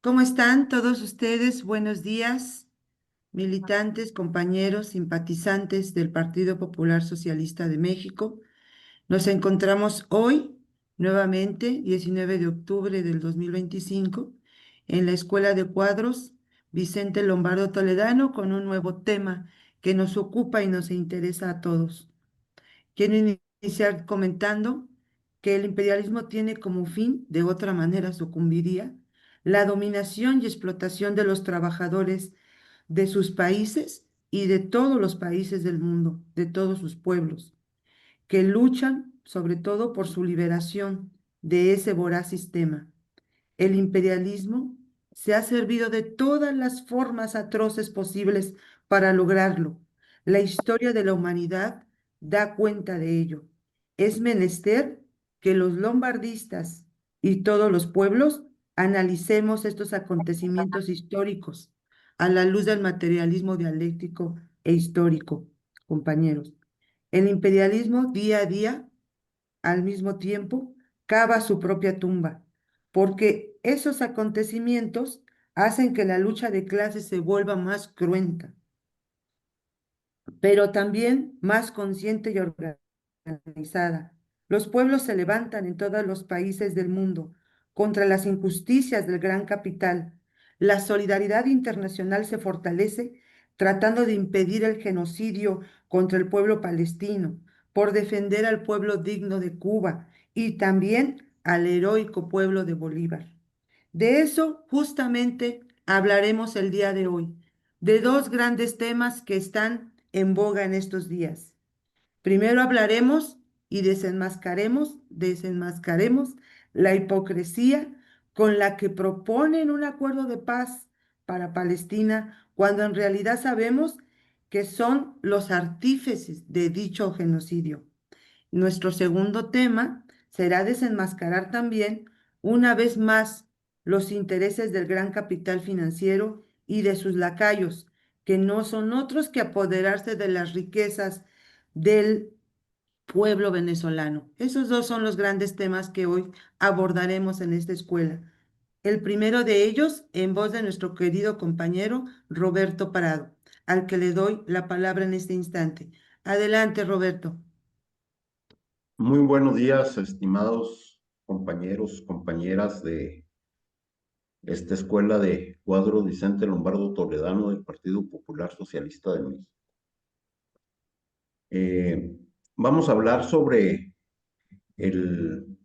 ¿Cómo están todos ustedes? Buenos días, militantes, compañeros, simpatizantes del Partido Popular Socialista de México. Nos encontramos hoy, nuevamente, 19 de octubre del 2025, en la Escuela de Cuadros Vicente Lombardo Toledano con un nuevo tema que nos ocupa y nos interesa a todos. Quiero iniciar comentando que el imperialismo tiene como fin, de otra manera sucumbiría, la dominación y explotación de los trabajadores de sus países y de todos los países del mundo, de todos sus pueblos, que luchan sobre todo por su liberación de ese voraz sistema. El imperialismo se ha servido de todas las formas atroces posibles para lograrlo. La historia de la humanidad da cuenta de ello. Es menester que los lombardistas y todos los pueblos analicemos estos acontecimientos históricos a la luz del materialismo dialéctico e histórico, compañeros. El imperialismo día a día al mismo tiempo, cava su propia tumba, porque esos acontecimientos hacen que la lucha de clases se vuelva más cruenta, pero también más consciente y organizada. Los pueblos se levantan en todos los países del mundo contra las injusticias del gran capital. La solidaridad internacional se fortalece tratando de impedir el genocidio contra el pueblo palestino, por defender al pueblo digno de Cuba y también al heroico pueblo de Bolívar. De eso justamente hablaremos el día de hoy, de dos grandes temas que están en boga en estos días. Primero hablaremos y desenmascaremos la hipocresía con la que proponen un acuerdo de paz para Palestina, cuando en realidad sabemos que son los artífices de dicho genocidio. Nuestro segundo tema será desenmascarar también, una vez más, los intereses del gran capital financiero y de sus lacayos, que no son otros que apoderarse de las riquezas del pueblo venezolano. Esos dos son los grandes temas que hoy abordaremos en esta escuela. El primero de ellos en voz de nuestro querido compañero Roberto Parado, al que le doy la palabra en este instante. Adelante, Roberto. Muy buenos días, estimados compañeros, compañeras de esta escuela de cuadro Vicente Lombardo Toledano del Partido Popular Socialista de México. Eh, Vamos a hablar sobre el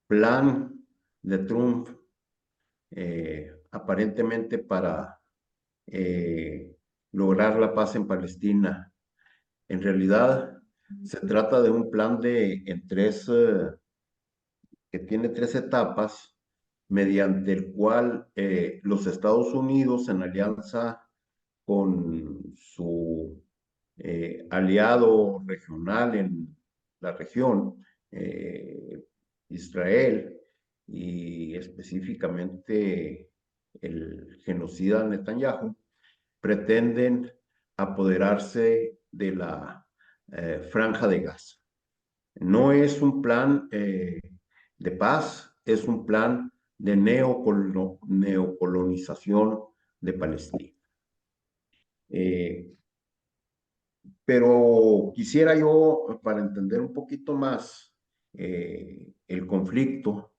plan de Trump, aparentemente para lograr la paz en Palestina. En realidad, se trata de un plan que tiene tres etapas, mediante el cual los Estados Unidos, en alianza con su aliado regional en la región, Israel, y específicamente el genocida Netanyahu, pretenden apoderarse de la franja de Gaza. No es un plan de paz, es un plan de neocolonización de Palestina. Eh, pero quisiera yo, para entender un poquito más el conflicto,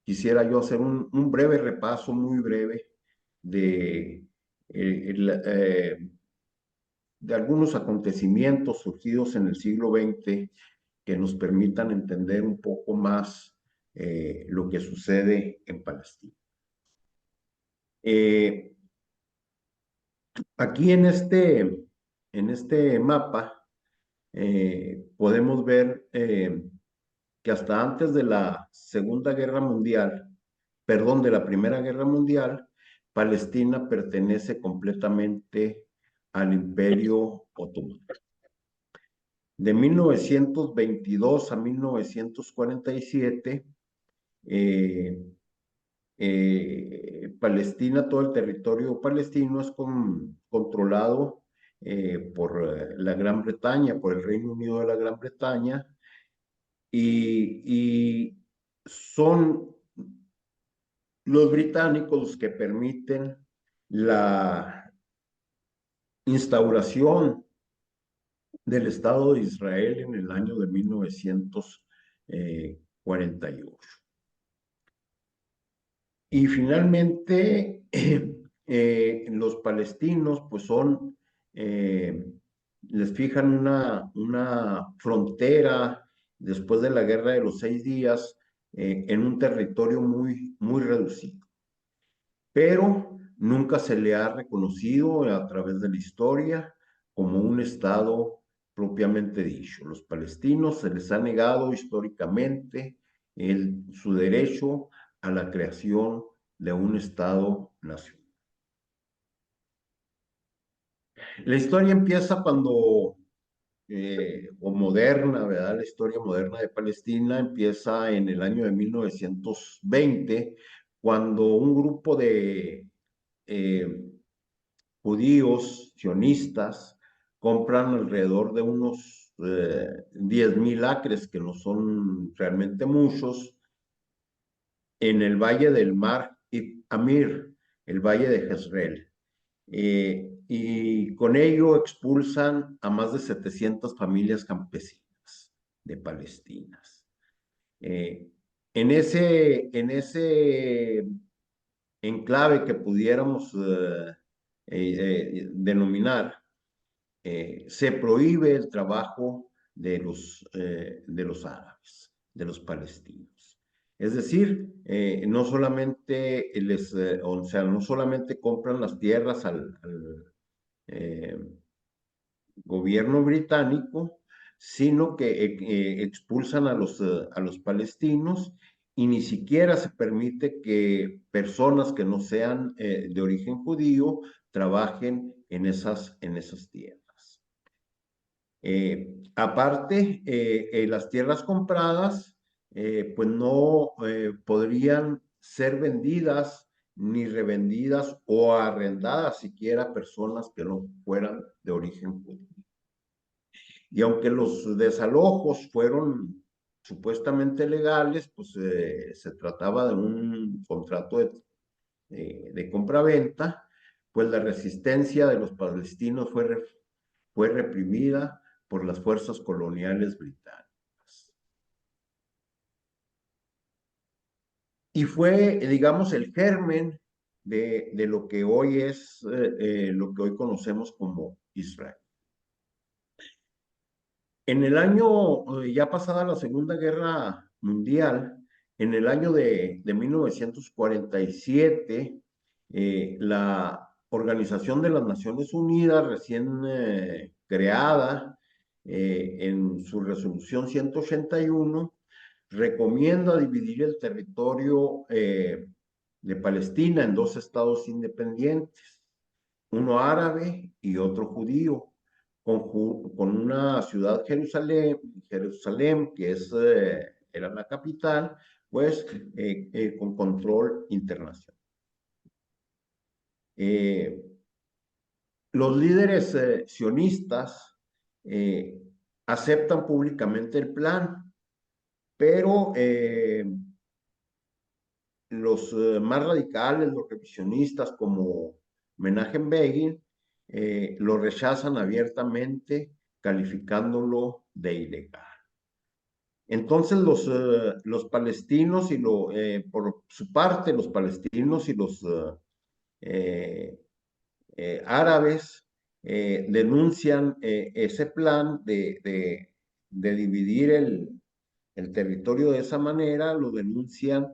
quisiera yo hacer un breve repaso, muy breve, de, eh, el, eh, de algunos acontecimientos surgidos en el siglo XX que nos permitan entender un poco más lo que sucede en Palestina. Eh, Aquí en este mapa podemos ver que hasta antes de la Segunda Guerra Mundial, perdón, de la Primera Guerra Mundial, Palestina pertenece completamente al Imperio Otomano. De 1922 a 1947, eh, Palestina, todo el territorio palestino es controlado por la Gran Bretaña, por el Reino Unido de la Gran Bretaña, y son los británicos los que permiten la instauración del Estado de Israel en el año de 1948. Y finalmente, los palestinos, pues les fijan una frontera después de la Guerra de los 6 días en un territorio muy, muy reducido. Pero nunca se le ha reconocido a través de la historia como un Estado propiamente dicho. Los palestinos se les ha negado históricamente su derecho a la creación de un Estado-nación. La historia empieza o moderna, ¿verdad? La historia moderna de Palestina empieza en el año de 1920, cuando un grupo de eh, judíos sionistas compran alrededor de unos 10,000 acres, que no son realmente muchos, en el valle del Mar Amir, el valle de Jezreel. Y con ello expulsan a más de 700 familias campesinas de Palestinas. Eh, en ese enclave que pudiéramos denominar, se prohíbe el trabajo de los árabes, de los palestinos. Es decir, no solamente o sea, no solamente compran las tierras al eh, gobierno británico, sino que expulsan a los palestinos, y ni siquiera se permite que personas que no sean de origen judío trabajen en esas tierras. Aparte, las tierras compradas pues no podrían ser vendidas ni revendidas o arrendadas siquiera a personas que no fueran de origen judío. Y aunque los desalojos fueron supuestamente legales, pues se trataba de un contrato de compraventa, pues la resistencia de los palestinos fue reprimida por las fuerzas coloniales británicas. Y fue, digamos, el germen de lo que hoy lo que hoy conocemos como Israel. En el año, ya pasada la Segunda Guerra Mundial, en el año de 1947, la Organización de las Naciones Unidas, recién creada, en su resolución 181, recomienda dividir el territorio de Palestina en dos estados independientes, uno árabe y otro judío, con una ciudad, Jerusalén, que era la capital, pues con control internacional. Los líderes sionistas aceptan públicamente el plan, pero los más radicales, los revisionistas como Menachem Begin, lo rechazan abiertamente, calificándolo de ilegal. Entonces los palestinos por su parte, los palestinos y los árabes denuncian ese plan de dividir el territorio de esa manera, lo denuncian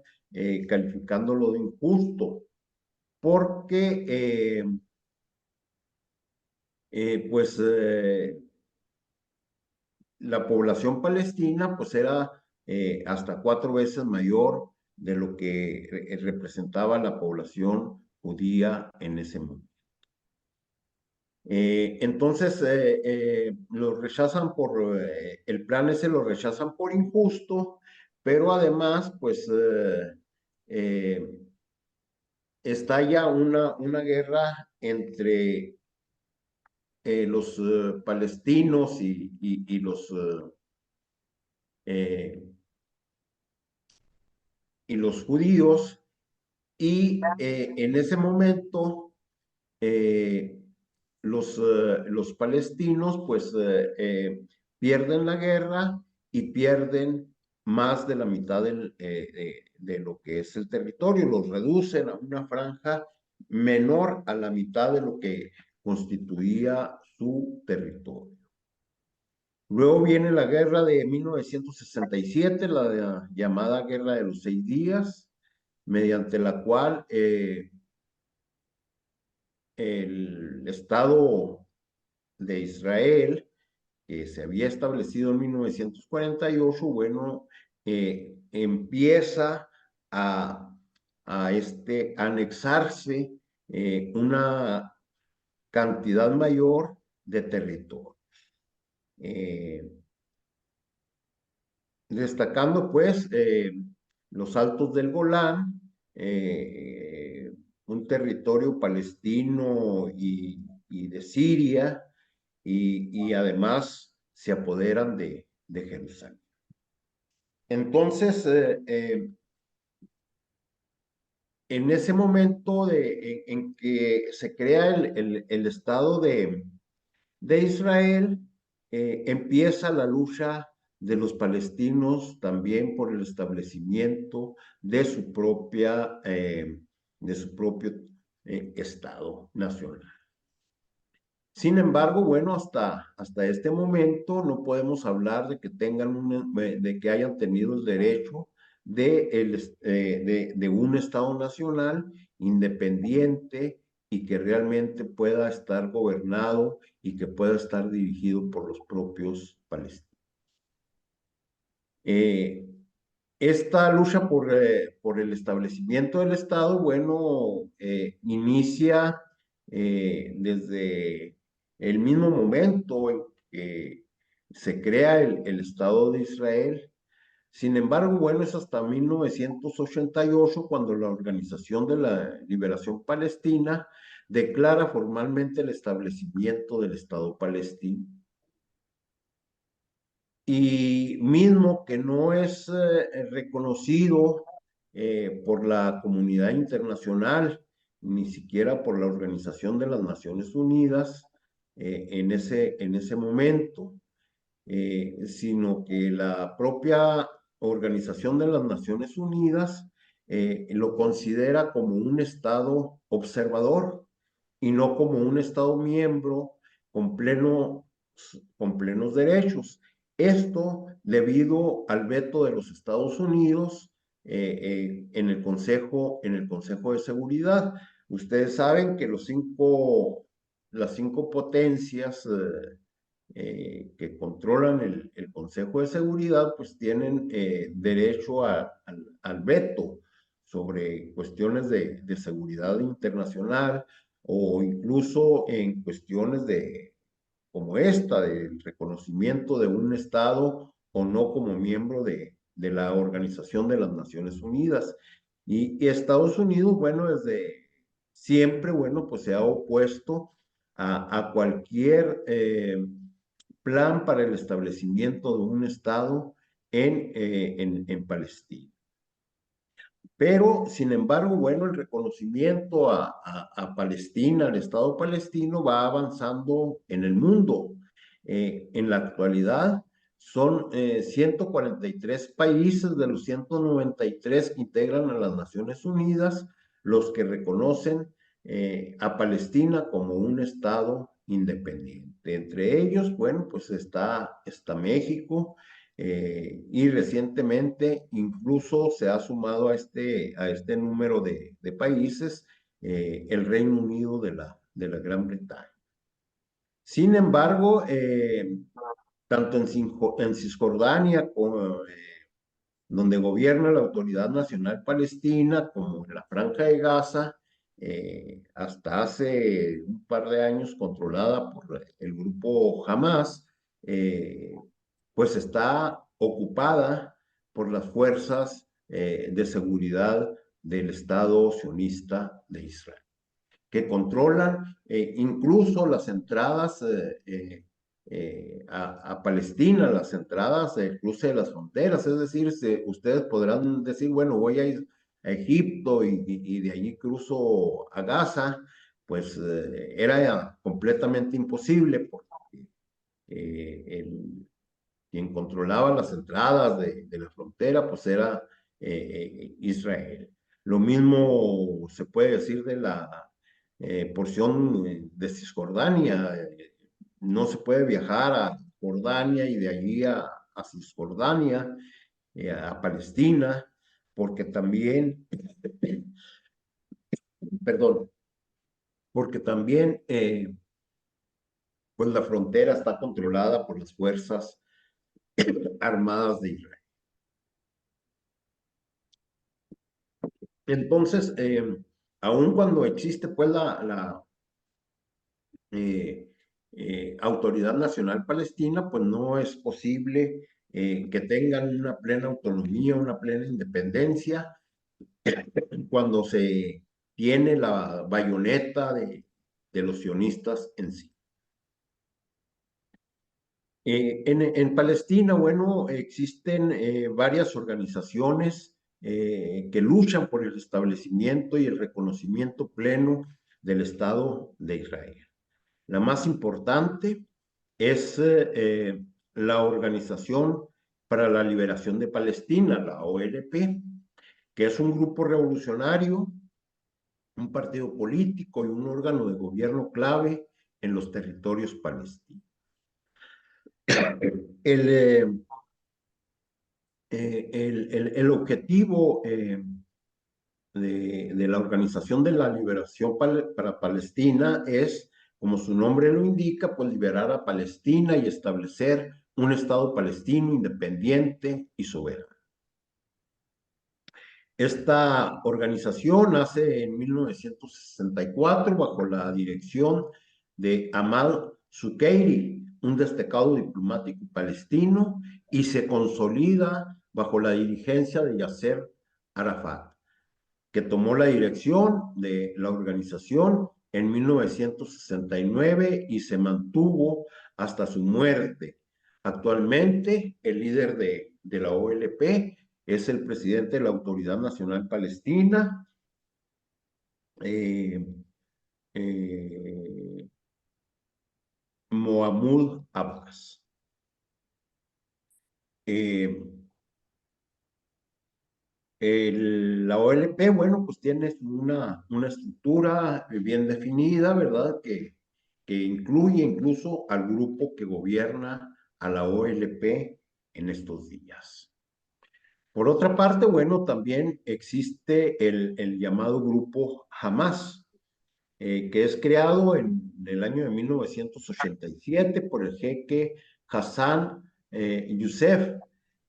calificándolo de injusto, porque pues la población palestina pues era hasta 4 veces mayor de lo que representaba la población judía en ese momento. Entonces, el plan ese lo rechazan por injusto, pero además, pues, estalla una guerra entre los palestinos eh, y los judíos, y en ese momento los palestinos pues pierden la guerra y pierden más de la mitad de lo que es el territorio, los reducen a una franja menor a la mitad de lo que constituía su territorio. Luego viene la guerra de 1967, llamada Guerra de los 6 días, mediante la cual el Estado de Israel, que se había establecido en 1948, bueno, empieza a, anexarse una cantidad mayor de territorio. Destacando pues los Altos del Golán, un territorio palestino y de Siria, y además se apoderan de Jerusalén. Entonces, en ese momento en que se crea el Estado de Israel, empieza la lucha de los palestinos también por el establecimiento de su propio Estado nacional. Sin embargo, bueno, hasta este momento no podemos hablar de que de que hayan tenido el derecho de un Estado nacional independiente y que realmente pueda estar gobernado y que pueda estar dirigido por los propios palestinos. Esta lucha por el establecimiento del Estado, bueno, inicia desde el mismo momento en que se crea el Estado de Israel. Sin embargo, bueno, es hasta 1988 cuando la Organización de la Liberación Palestina declara formalmente el establecimiento del Estado palestino. Y mismo que no es reconocido por la comunidad internacional, ni siquiera por la Organización de las Naciones Unidas en ese momento, sino que la propia Organización de las Naciones Unidas lo considera como un Estado observador y no como un Estado miembro con con plenos derechos. Esto debido al veto de los Estados Unidos en en el Consejo de Seguridad. Ustedes saben que las cinco potencias que controlan el Consejo de Seguridad, pues tienen derecho al veto sobre cuestiones de seguridad internacional o incluso en cuestiones como esta, del reconocimiento de un Estado o no como miembro de la Organización de las Naciones Unidas. Y Estados Unidos, bueno, desde siempre, bueno, pues se ha opuesto a cualquier plan para el establecimiento de un Estado en Palestina. Pero, sin embargo, bueno, el reconocimiento a Palestina, al Estado palestino, va avanzando en el mundo. En la actualidad son 143 países de los 193 que integran a las Naciones Unidas los que reconocen a Palestina como un Estado independiente. Entre ellos, bueno, pues está México, y recientemente incluso se ha sumado a este número de países el Reino Unido de la Gran Bretaña. Sin embargo, tanto en Cisjordania, donde gobierna la Autoridad Nacional Palestina, como en la Franja de Gaza, hasta hace un par de años controlada por el grupo Hamas, pues está ocupada por las fuerzas de seguridad del Estado sionista de Israel, que controlan incluso las entradas a Palestina, las entradas del cruce de las fronteras. Es decir, ustedes podrán decir, bueno, a Egipto y de allí cruzo a Gaza, pues era completamente imposible porque quien controlaba las entradas de la frontera, pues era Israel. Lo mismo se puede decir de la porción de Cisjordania. No se puede viajar a Jordania y de allí a Cisjordania, a Palestina, porque también, perdón, porque también pues la frontera está controlada por las fuerzas armadas de Israel. Entonces, aun cuando existe pues la eh, Autoridad Nacional Palestina, pues no es posible que tengan una plena autonomía, una plena independencia, cuando se tiene la bayoneta de los sionistas en sí. En Palestina, bueno, existen varias organizaciones que luchan por el establecimiento y el reconocimiento pleno del Estado de Israel. La más importante es la Organización para la Liberación de Palestina, la OLP, que es un grupo revolucionario, un partido político y un órgano de gobierno clave en los territorios palestinos. El, el objetivo de la Organización de la Liberación para Palestina es, como su nombre lo indica, pues liberar a Palestina y establecer un Estado palestino independiente y soberano. Esta organización nace en 1964 bajo la dirección de Amal Zukeiri, un destacado diplomático palestino, y se consolida bajo la dirigencia de Yasser Arafat, que tomó la dirección de la organización en 1969 y se mantuvo hasta su muerte. Actualmente, el líder de la OLP es el presidente de la Autoridad Nacional Palestina, eh, eh, Mohamed Abbas. Eh, la OLP, bueno, pues tiene una estructura bien definida, ¿verdad? Que incluye incluso al grupo que gobierna a la OLP en estos días. Por otra parte, bueno, también existe el llamado grupo Hamas, que es creado en el año de 1987 por el jeque Hassan Youssef.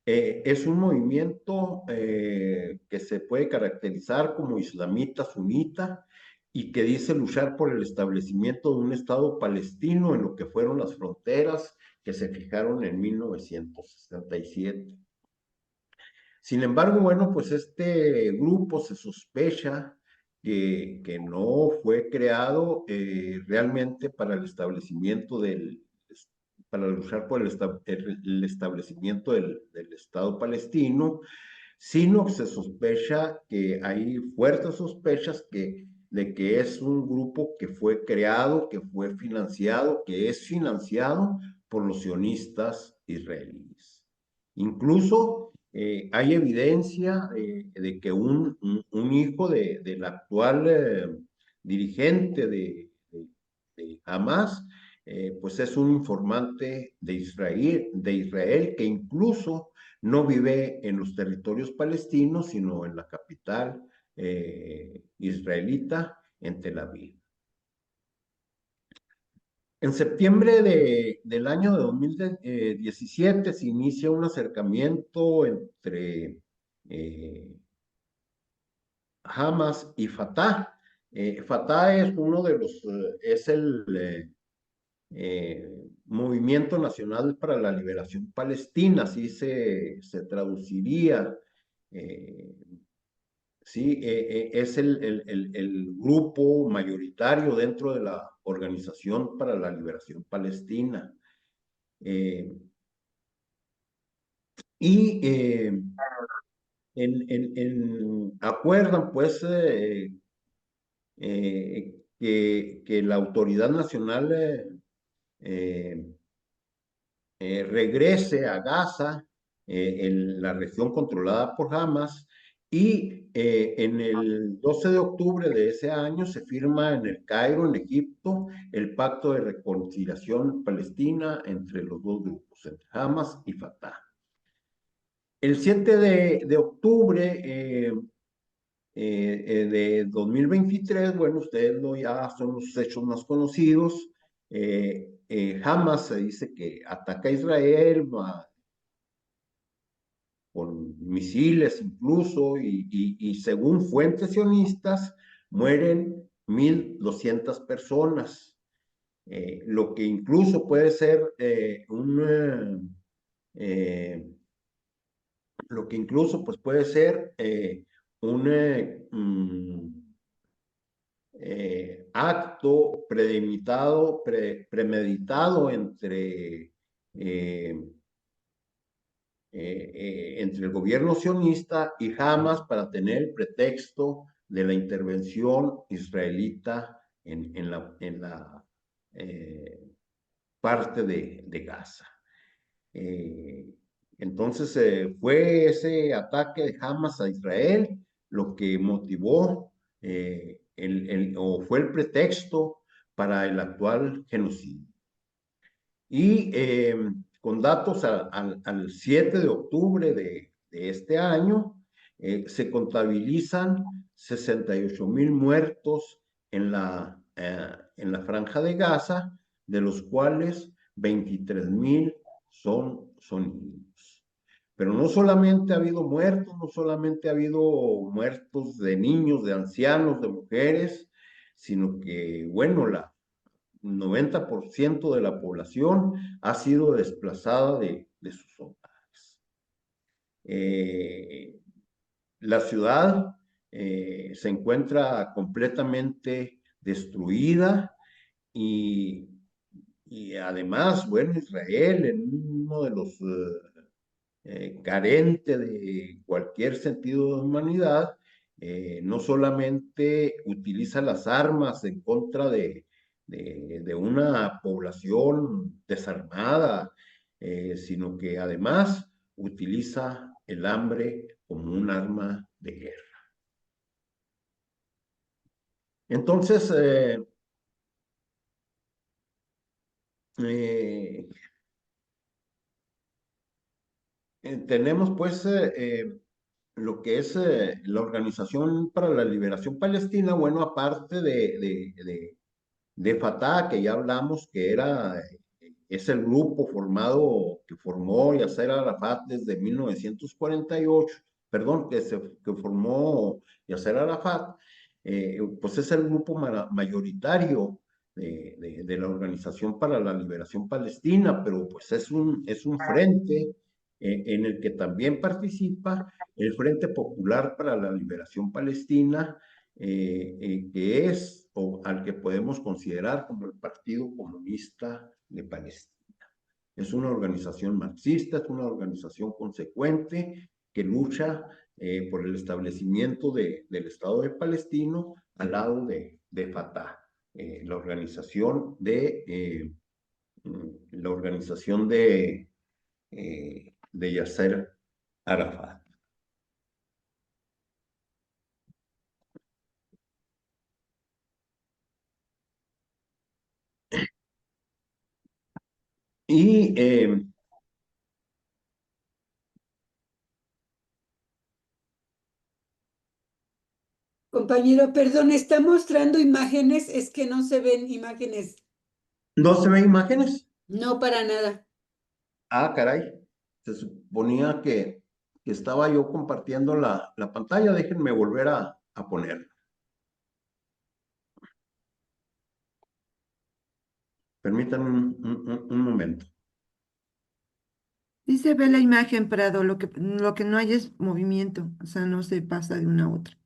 Es un movimiento que se puede caracterizar como islamita sunita y que dice luchar por el establecimiento de un Estado palestino en lo que fueron las fronteras que se fijaron en 1967. Sin embargo, bueno, pues este grupo se sospecha que no fue creado realmente para el establecimiento para luchar por el establecimiento del Estado palestino, sino que se sospecha que hay fuertes sospechas de que es un grupo que fue creado, que fue financiado, que es financiado por los sionistas israelíes. Incluso hay evidencia de que un hijo del actual dirigente de Hamas, pues es un informante de Israel que incluso no vive en los territorios palestinos, sino en la capital israelita, en Tel Aviv. En septiembre del año de 2017 se inicia un acercamiento entre Hamas y Fatah. Fatah es uno de los, es el Movimiento Nacional para la Liberación Palestina, así se traduciría. eh, Sí, es el grupo mayoritario dentro de la Organización para la Liberación Palestina. Eh, y acuerdan pues que la autoridad nacional eh, regrese a Gaza, en la región controlada por Hamas, y en el 12 de octubre de ese año se firma en el Cairo, en Egipto, el Pacto de Reconciliación Palestina entre los dos grupos, entre Hamas y Fatah. El 7 de octubre de 2023, bueno, ustedes lo ya son los hechos más conocidos. Hamas se dice que ataca a Israel con misiles incluso, y según fuentes sionistas, mueren 1.200 personas, lo que incluso puede ser lo que incluso pues puede ser un acto premeditado entre el gobierno sionista y Hamas para tener el pretexto de la intervención israelita en la parte de Gaza. Eh, entonces fue ese ataque de Hamas a Israel lo que motivó o fue el pretexto para el actual genocidio. Y con datos al 7 de octubre de este año, se contabilizan 68,000 muertos en la franja de Gaza, de los cuales 23,000 son niños. Pero no solamente ha habido muertos, no solamente ha habido muertos de niños, de ancianos, de mujeres, sino que, bueno, 90% de la población ha sido desplazada de sus hogares. La ciudad se encuentra completamente destruida y, y además, bueno, Israel en uno de los carente de cualquier sentido de humanidad, no solamente utiliza las armas en contra de una población desarmada, sino que además utiliza el hambre como un arma de guerra. Entonces, eh, tenemos pues lo que es la Organización para la Liberación Palestina, bueno, aparte de Fatah, que ya hablamos que es el grupo que formó Yasser Arafat desde 1948, perdón, que formó Yasser Arafat, pues es el grupo mayoritario de la Organización para la Liberación Palestina, pero pues es un frente en el que también participa el Frente Popular para la Liberación Palestina, que es o al que podemos considerar como el Partido Comunista de Palestina. Es una organización marxista, es una organización consecuente que lucha por el establecimiento del Estado de Palestino al lado de Fatah, la organización de Yasser Arafat. Y Compañero, perdón, está mostrando imágenes, es que no se ven imágenes. ¿no se ven imágenes? No, para nada. Ah, caray. Se suponía que estaba yo compartiendo la pantalla. Déjenme volver a ponerla. Permítanme un momento. Sí se ve la imagen, Prado, lo que no hay es movimiento, o sea, no se pasa de una a otra.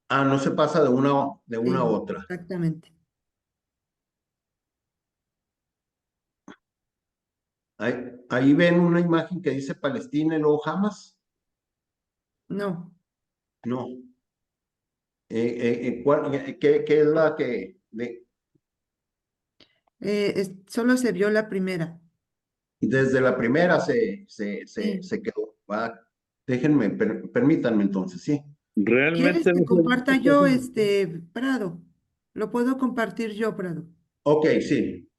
Ah, no se pasa de una a Sí, otra. exactamente. Ahí ven una imagen que dice Palestina y luego Hamas. No, No. ¿Qué es la que solo se vio la primera. desde la primera Sí. se quedó? Déjenme, permítanme entonces, sí. ¿Quieres Realmente que no se ve comparta yo Prado? Lo puedo compartir yo, Prado. Ok, sí.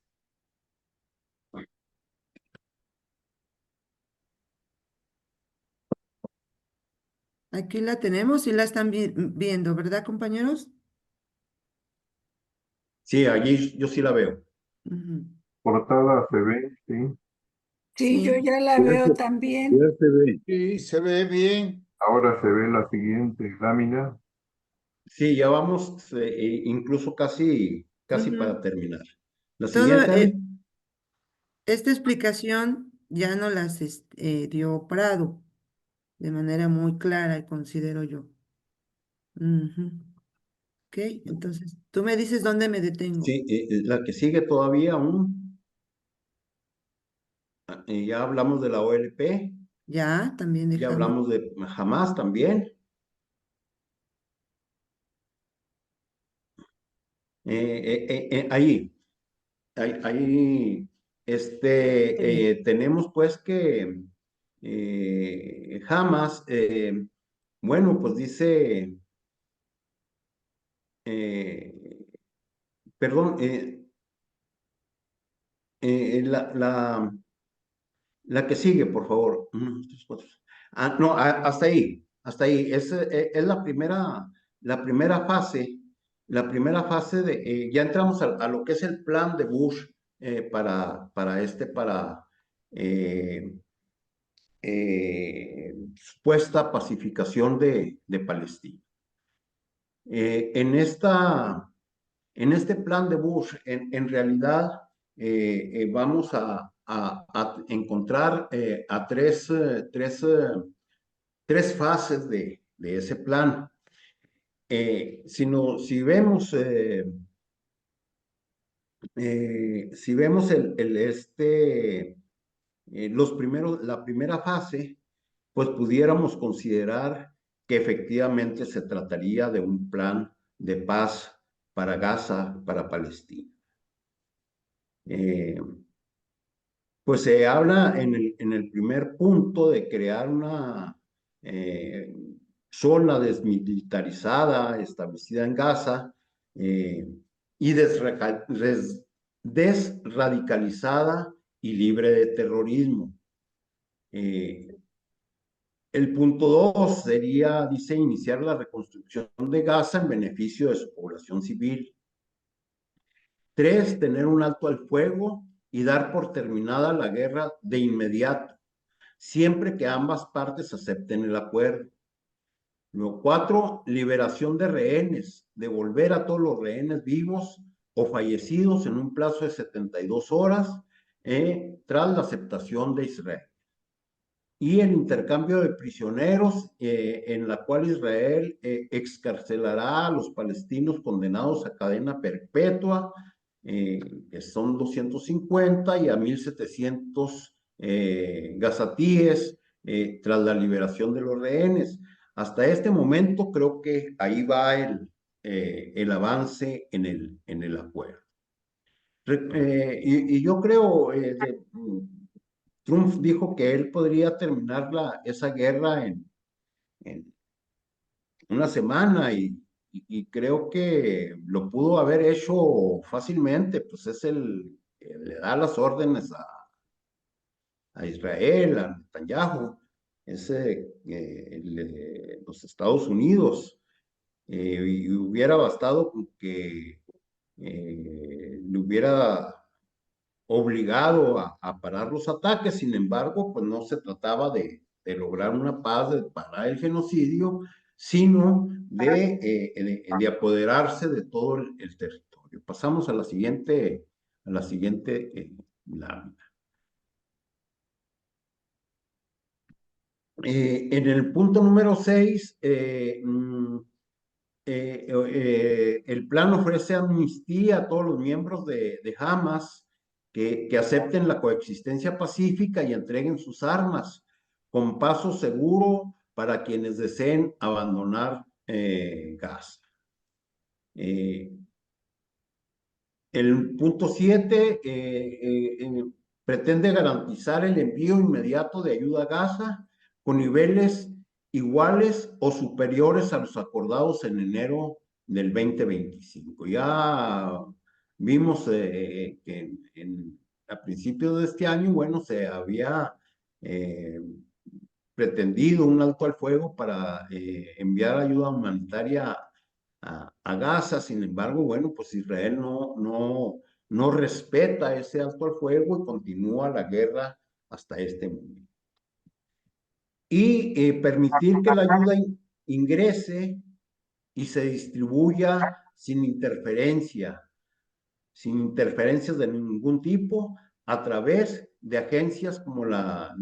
Aquí la tenemos y la están viendo, ¿verdad, compañeros? Sí, allí yo sí la veo. Ujú. portada, se ve, sí. Sí, yo Sí. ya la Ya veo se, también. ya se ve. Sí, se ve bien. Ahora se ve la siguiente lámina. Sí, ya vamos incluso casi para Ujú. terminar. La Todo, siguiente, Ale. esta explicación ya no las dio Prado de manera muy clara, considero yo. Ujú. Ok, entonces, tú me dices dónde me detengo. Sí, la que sigue todavía aún. Ya hablamos de la OLP, Ya, también ya dejamos. hablamos de Hamas también. Ahí, ahí, tenemos pues que Hamas, bueno, pues dice, eh, perdón, la que sigue, por favor. 1, 2, 3, 4. No, hasta ahí, hasta ahí. Es la primera fase, ya entramos a lo que es el plan de Bush para eh, supuesta pacificación de Palestina. Eh, en esta, en este plan de Bush, en realidad, vamos a encontrar a tres fases de ese plan. Si vemos la primera fase, pues pudiéramos considerar que efectivamente se trataría de un plan de paz para Gaza, para Palestina. Eh, Pues se habla en el primer punto de crear una eh, zona desmilitarizada establecida en Gaza eh, y desradicalizada y libre de terrorismo. Eh, el punto 2 sería, dice, iniciar la reconstrucción de Gaza en beneficio de su población civil. 3, tener un alto al fuego y dar por terminada la guerra de inmediato, siempre que ambas partes acepten el acuerdo. Número 4, liberación de rehenes, devolver a todos los rehenes vivos o fallecidos en un plazo de 72 horas tras la aceptación de Israel. Y el intercambio de prisioneros, en la cual Israel excarcelará a los palestinos condenados a cadena perpetua, que son 250, y a 1,700 gazatíes tras la liberación de los rehenes. Hasta este momento creo que ahí va el avance en el acuerdo. Y yo creo, Trump dijo que él podría terminar esa guerra en una semana y creo que lo pudo haber hecho fácilmente, pues es el que le da las órdenes a Israel, a Netanyahu, los Estados Unidos. Y hubiera bastado con que le hubiera obligado a parar los ataques. Sin embargo, pues no se trataba de lograr una paz, de parar el genocidio, sino de apoderarse de todo el territorio. Pasamos a la siguiente lámina. En el punto número 6, el plan ofrece amnistía a todos los miembros de Hamas que acepten la coexistencia pacífica y entreguen sus armas con paso seguro para quienes deseen abandonar Gaza. El punto 7 pretende garantizar el envío inmediato de ayuda a Gaza con niveles iguales o superiores a los acordados en enero del 2025. Ya vimos que a principios de este año, bueno, se había pretendido un alto al fuego para enviar ayuda humanitaria a Gaza. Sin embargo, bueno, pues Israel no respeta ese alto al fuego y continúa la guerra hasta este momento. Y permitir que la ayuda ingrese y se distribuya sin interferencias de ningún tipo, a través de agencias como la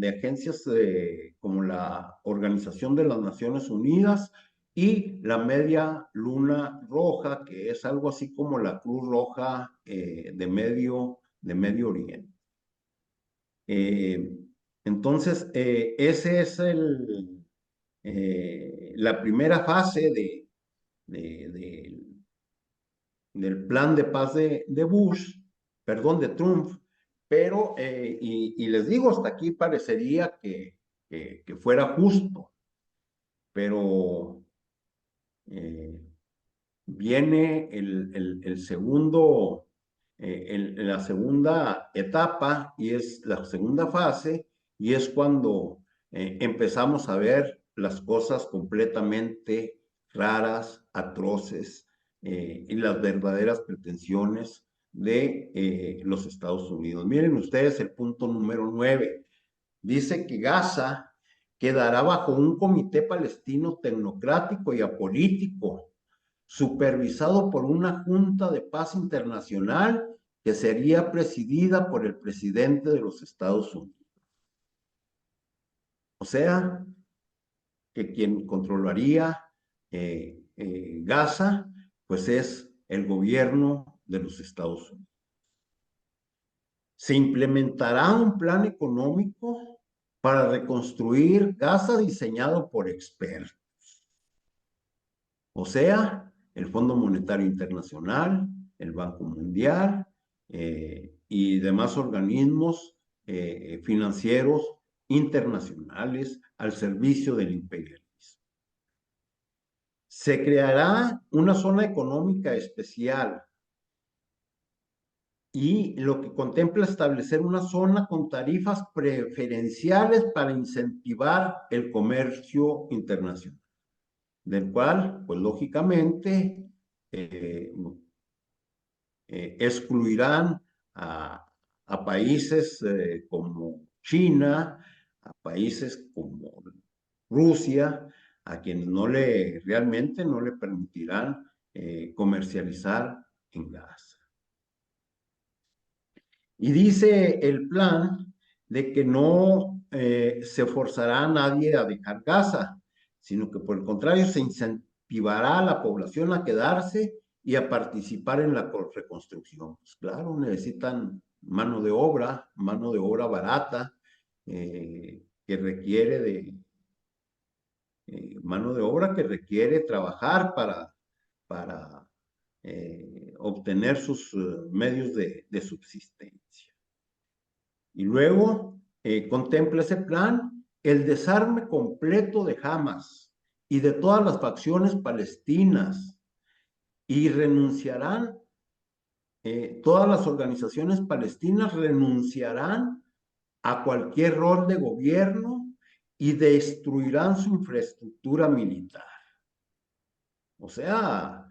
Organización de las Naciones Unidas y la Media Luna Roja, que es algo así como la Cruz Roja de Medio Oriente. Entonces, ese es la primera fase del plan de paz de Trump, pero, y les digo, hasta aquí parecería que fuera justo, pero viene el segundo, la segunda etapa, y es la segunda fase, y es cuando empezamos a ver las cosas completamente raras, atroces, y las verdaderas pretensiones de los Estados Unidos. Miren ustedes el punto número 9. Dice que Gaza quedará bajo un comité palestino tecnocrático y apolítico, supervisado por una Junta de Paz Internacional que sería presidida por el presidente de los Estados Unidos. O sea, que quien controlaría Gaza, pues es el gobierno de los Estados Unidos. Se implementará un plan económico para reconstruir Gaza diseñado por expertos. O sea, el Fondo Monetario Internacional, el Banco Mundial y demás organismos financieros internacionales al servicio del imperialismo. Se creará una zona económica especial y lo que contempla establecer una zona con tarifas preferenciales para incentivar el comercio internacional, del cual, pues lógicamente, excluirán a países como China, a países como Rusia, a quienes realmente no le permitirán comercializar en Gaza. Y dice el plan de que no se forzará a nadie a dejar Gaza, sino que por el contrario se incentivará a la población a quedarse y a participar en la reconstrucción. Pues claro, necesitan mano de obra barata, que requiere mano de obra que requiere trabajar para obtener sus medios de subsistencia. Y luego contempla ese plan el desarme completo de Hamas y de todas las facciones palestinas, y todas las organizaciones palestinas renunciarán a cualquier rol de gobierno y destruirán su infraestructura militar. O sea,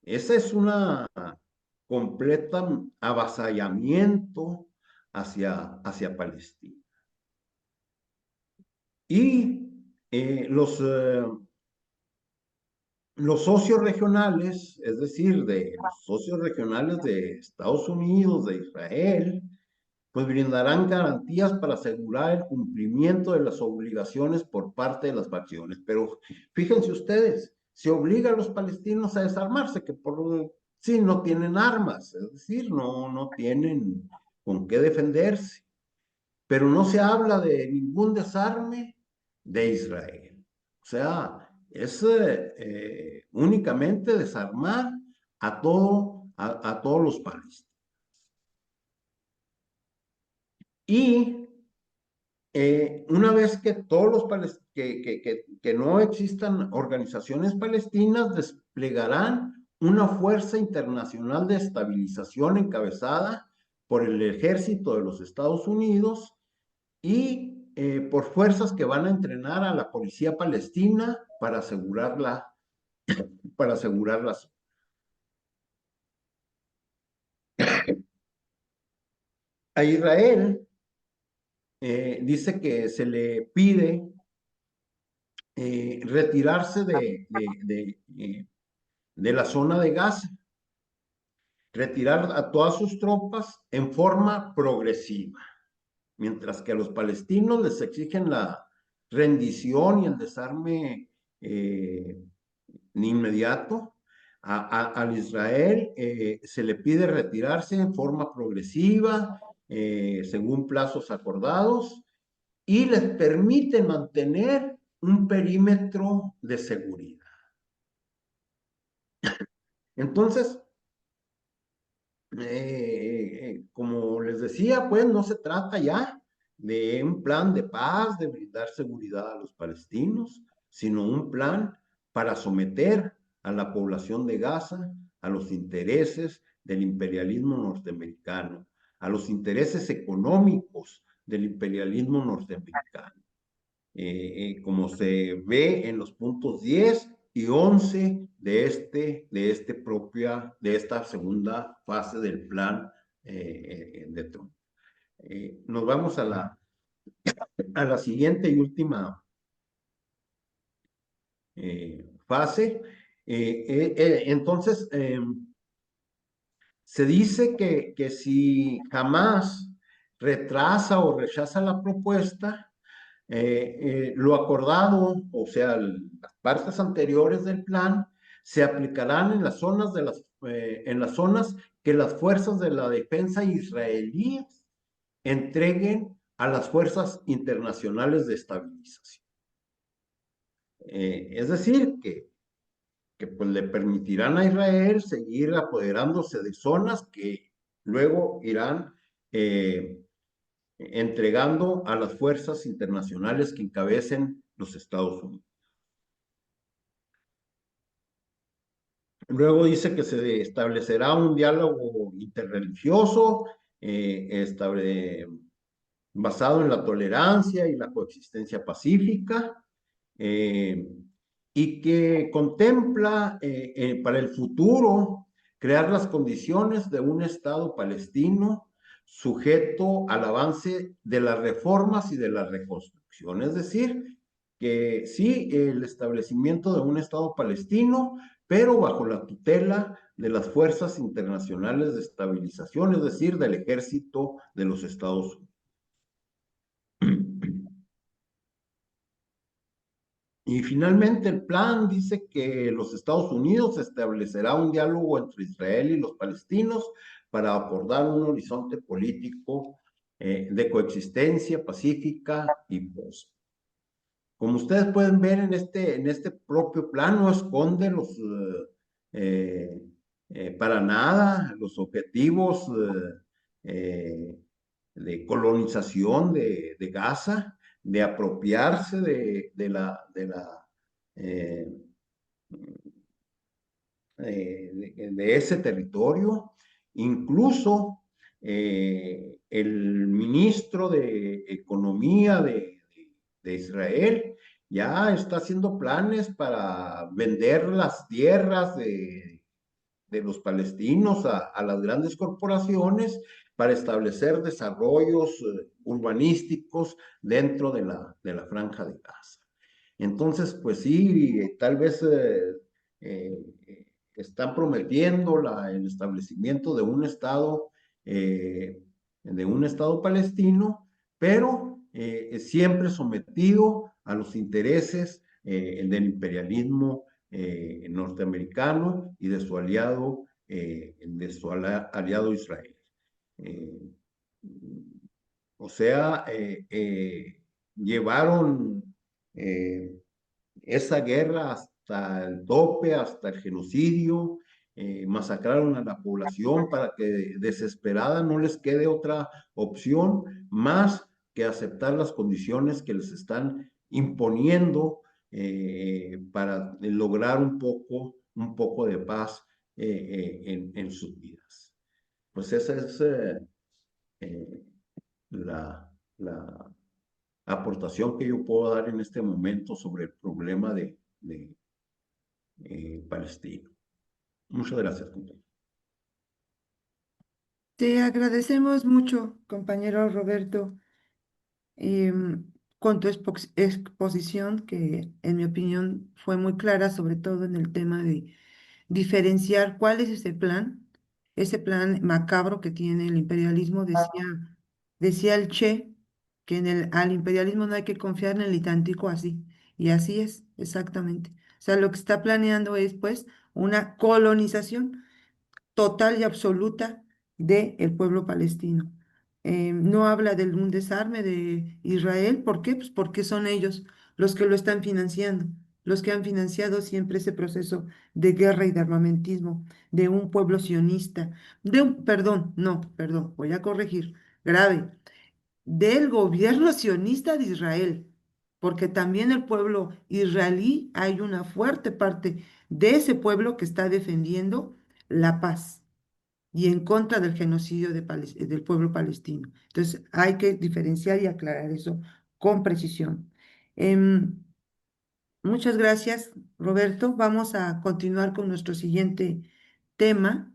esa es una completa avasallamiento hacia Palestina. Y los socios regionales, es decir, los socios regionales de Estados Unidos, de Israel, pues brindarán garantías para asegurar el cumplimiento de las obligaciones por parte de las facciones. Pero fíjense ustedes, se obliga a los palestinos a desarmarse, que por sí no tienen armas, es decir, no tienen con qué defenderse. Pero no se habla de ningún desarme de Israel. O sea, es únicamente desarmar a todos los palestinos. Y una vez que que no existan organizaciones palestinas, desplegarán una fuerza internacional de estabilización encabezada por el ejército de los Estados Unidos y por fuerzas que van a entrenar a la policía palestina para asegurarla, para asegurarlas. A Israel dice que se le pide retirarse de la zona de Gaza, retirar a todas sus tropas en forma progresiva, mientras que a los palestinos les exigen la rendición y el desarme inmediato. Al Israel se le pide retirarse en forma progresiva, según plazos acordados, y les permite mantener un perímetro de seguridad. Entonces, como les decía, pues no se trata ya de un plan de paz, de brindar seguridad a los palestinos, sino un plan para someter a la población de Gaza a los intereses del imperialismo norteamericano, a los intereses económicos del imperialismo norteamericano. Como se ve en los puntos 10 y 11 de esta segunda fase del plan de Trump. Nos vamos a la siguiente y última fase. Entonces, se dice que si jamás retrasa o rechaza la propuesta, lo acordado, o sea, las partes anteriores del plan, se aplicarán en las zonas en las zonas que las fuerzas de la defensa israelíes entreguen a las fuerzas internacionales de estabilización. Es decir, que pues le permitirán a Israel seguir apoderándose de zonas que luego irán entregando a las fuerzas internacionales que encabecen los Estados Unidos. Luego dice que se establecerá un diálogo interreligioso basado en la tolerancia y la coexistencia pacífica y que contempla para el futuro crear las condiciones de un Estado palestino sujeto al avance de las reformas y de la reconstrucción. Es decir, que sí, el establecimiento de un Estado palestino, pero bajo la tutela de las fuerzas internacionales de estabilización, es decir, del ejército de los Estados Unidos. Y finalmente el plan dice que los Estados Unidos establecerá un diálogo entre Israel y los palestinos para acordar un horizonte político de coexistencia pacífica y paz. Como ustedes pueden ver en este propio plan, no esconde para nada los objetivos de colonización de Gaza, de apropiarse de ese territorio. Incluso el ministro de Economía de Israel ya está haciendo planes para vender las tierras de los palestinos a las grandes corporaciones para establecer desarrollos urbanísticos dentro de la franja de Gaza. Entonces, pues sí, tal vez están prometiendo el establecimiento de un estado palestino, pero siempre sometido a los intereses del imperialismo norteamericano y de su aliado Israel. O sea, llevaron esa guerra hasta el tope, hasta el genocidio, masacraron a la población para que desesperada no les quede otra opción más que aceptar las condiciones que les están imponiendo para lograr un poco de paz en sus vidas. Pues esa es eh, la aportación que yo puedo dar en este momento sobre el problema de Palestina. Muchas gracias, compañero. Te agradecemos mucho, compañero Roberto, con tu exposición, que en mi opinión fue muy clara, sobre todo en el tema de diferenciar cuál es ese plan macabro que tiene el imperialismo. Decía el Che que al imperialismo no hay que confiar en el itantico así, y así es, exactamente. O sea, lo que está planeando es, pues, una colonización total y absoluta del pueblo palestino. No habla de un desarme de Israel. ¿Por qué? Pues porque son ellos los que lo están financiando, los que han financiado siempre ese proceso de guerra y de armamentismo de un pueblo sionista, perdón, no, perdón, voy a corregir, grave, del gobierno sionista de Israel, porque también el pueblo israelí, hay una fuerte parte de ese pueblo que está defendiendo la paz y en contra del genocidio del pueblo palestino. Entonces, hay que diferenciar y aclarar eso con precisión. Em, Muchas gracias, Roberto. Vamos a continuar con nuestro siguiente tema.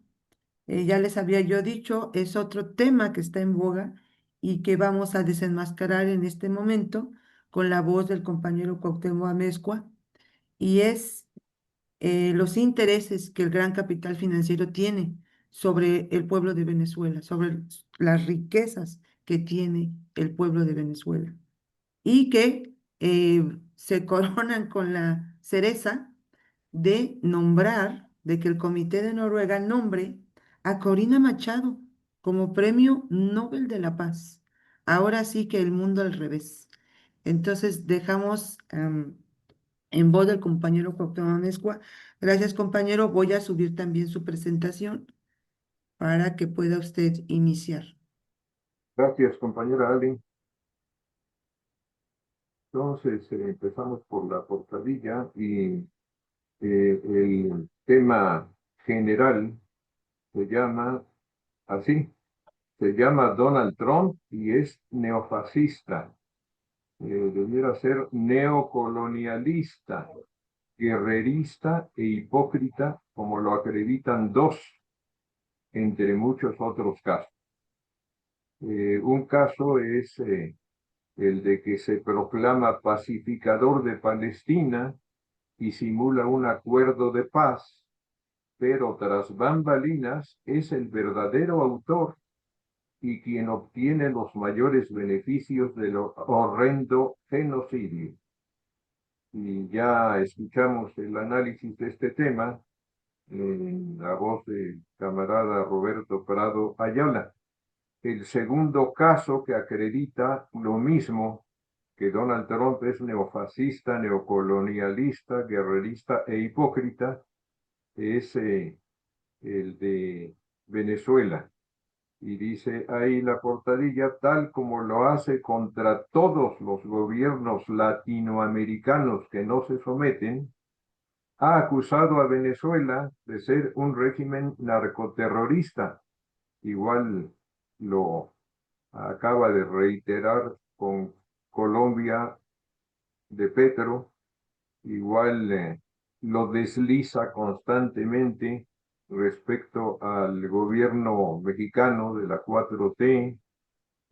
Ya les había yo dicho, es otro tema que está en boga y que vamos a desenmascarar en este momento con la voz del compañero Cuauhtémoc Amezcua, y es los intereses que el gran capital financiero tiene sobre el pueblo de Venezuela, sobre las riquezas que tiene el pueblo de Venezuela, y que se coronan con la cereza de que el Comité de Noruega nombre a Corina Machado como Premio Nobel de la Paz. Ahora sí que el mundo al revés. Entonces dejamos en voz del compañero Cuauhtémoc Amezcua. Gracias, compañero. Voy a subir también su presentación para que pueda usted iniciar. Gracias, compañera Ali. Entonces, empezamos por la portadilla y el tema general se llama así, se llama Donald Trump y es neofascista. Debiera ser neocolonialista, guerrerista e hipócrita, como lo acreditan dos, entre muchos otros casos. Un caso es el de que se proclama pacificador de Palestina y simula un acuerdo de paz, pero tras bambalinas es el verdadero autor y quien obtiene los mayores beneficios del horrendo genocidio. Y ya escuchamos el análisis de este tema en la voz del camarada Roberto Prado Ayala. El segundo caso que acredita lo mismo, que Donald Trump es neofascista, neocolonialista, guerrerista e hipócrita, es el de Venezuela. Y dice ahí la portadilla, tal como lo hace contra todos los gobiernos latinoamericanos que no se someten, ha acusado a Venezuela de ser un régimen narcoterrorista. Igual lo acaba de reiterar con Colombia de Petro, igual lo desliza constantemente respecto al gobierno mexicano de la 4T.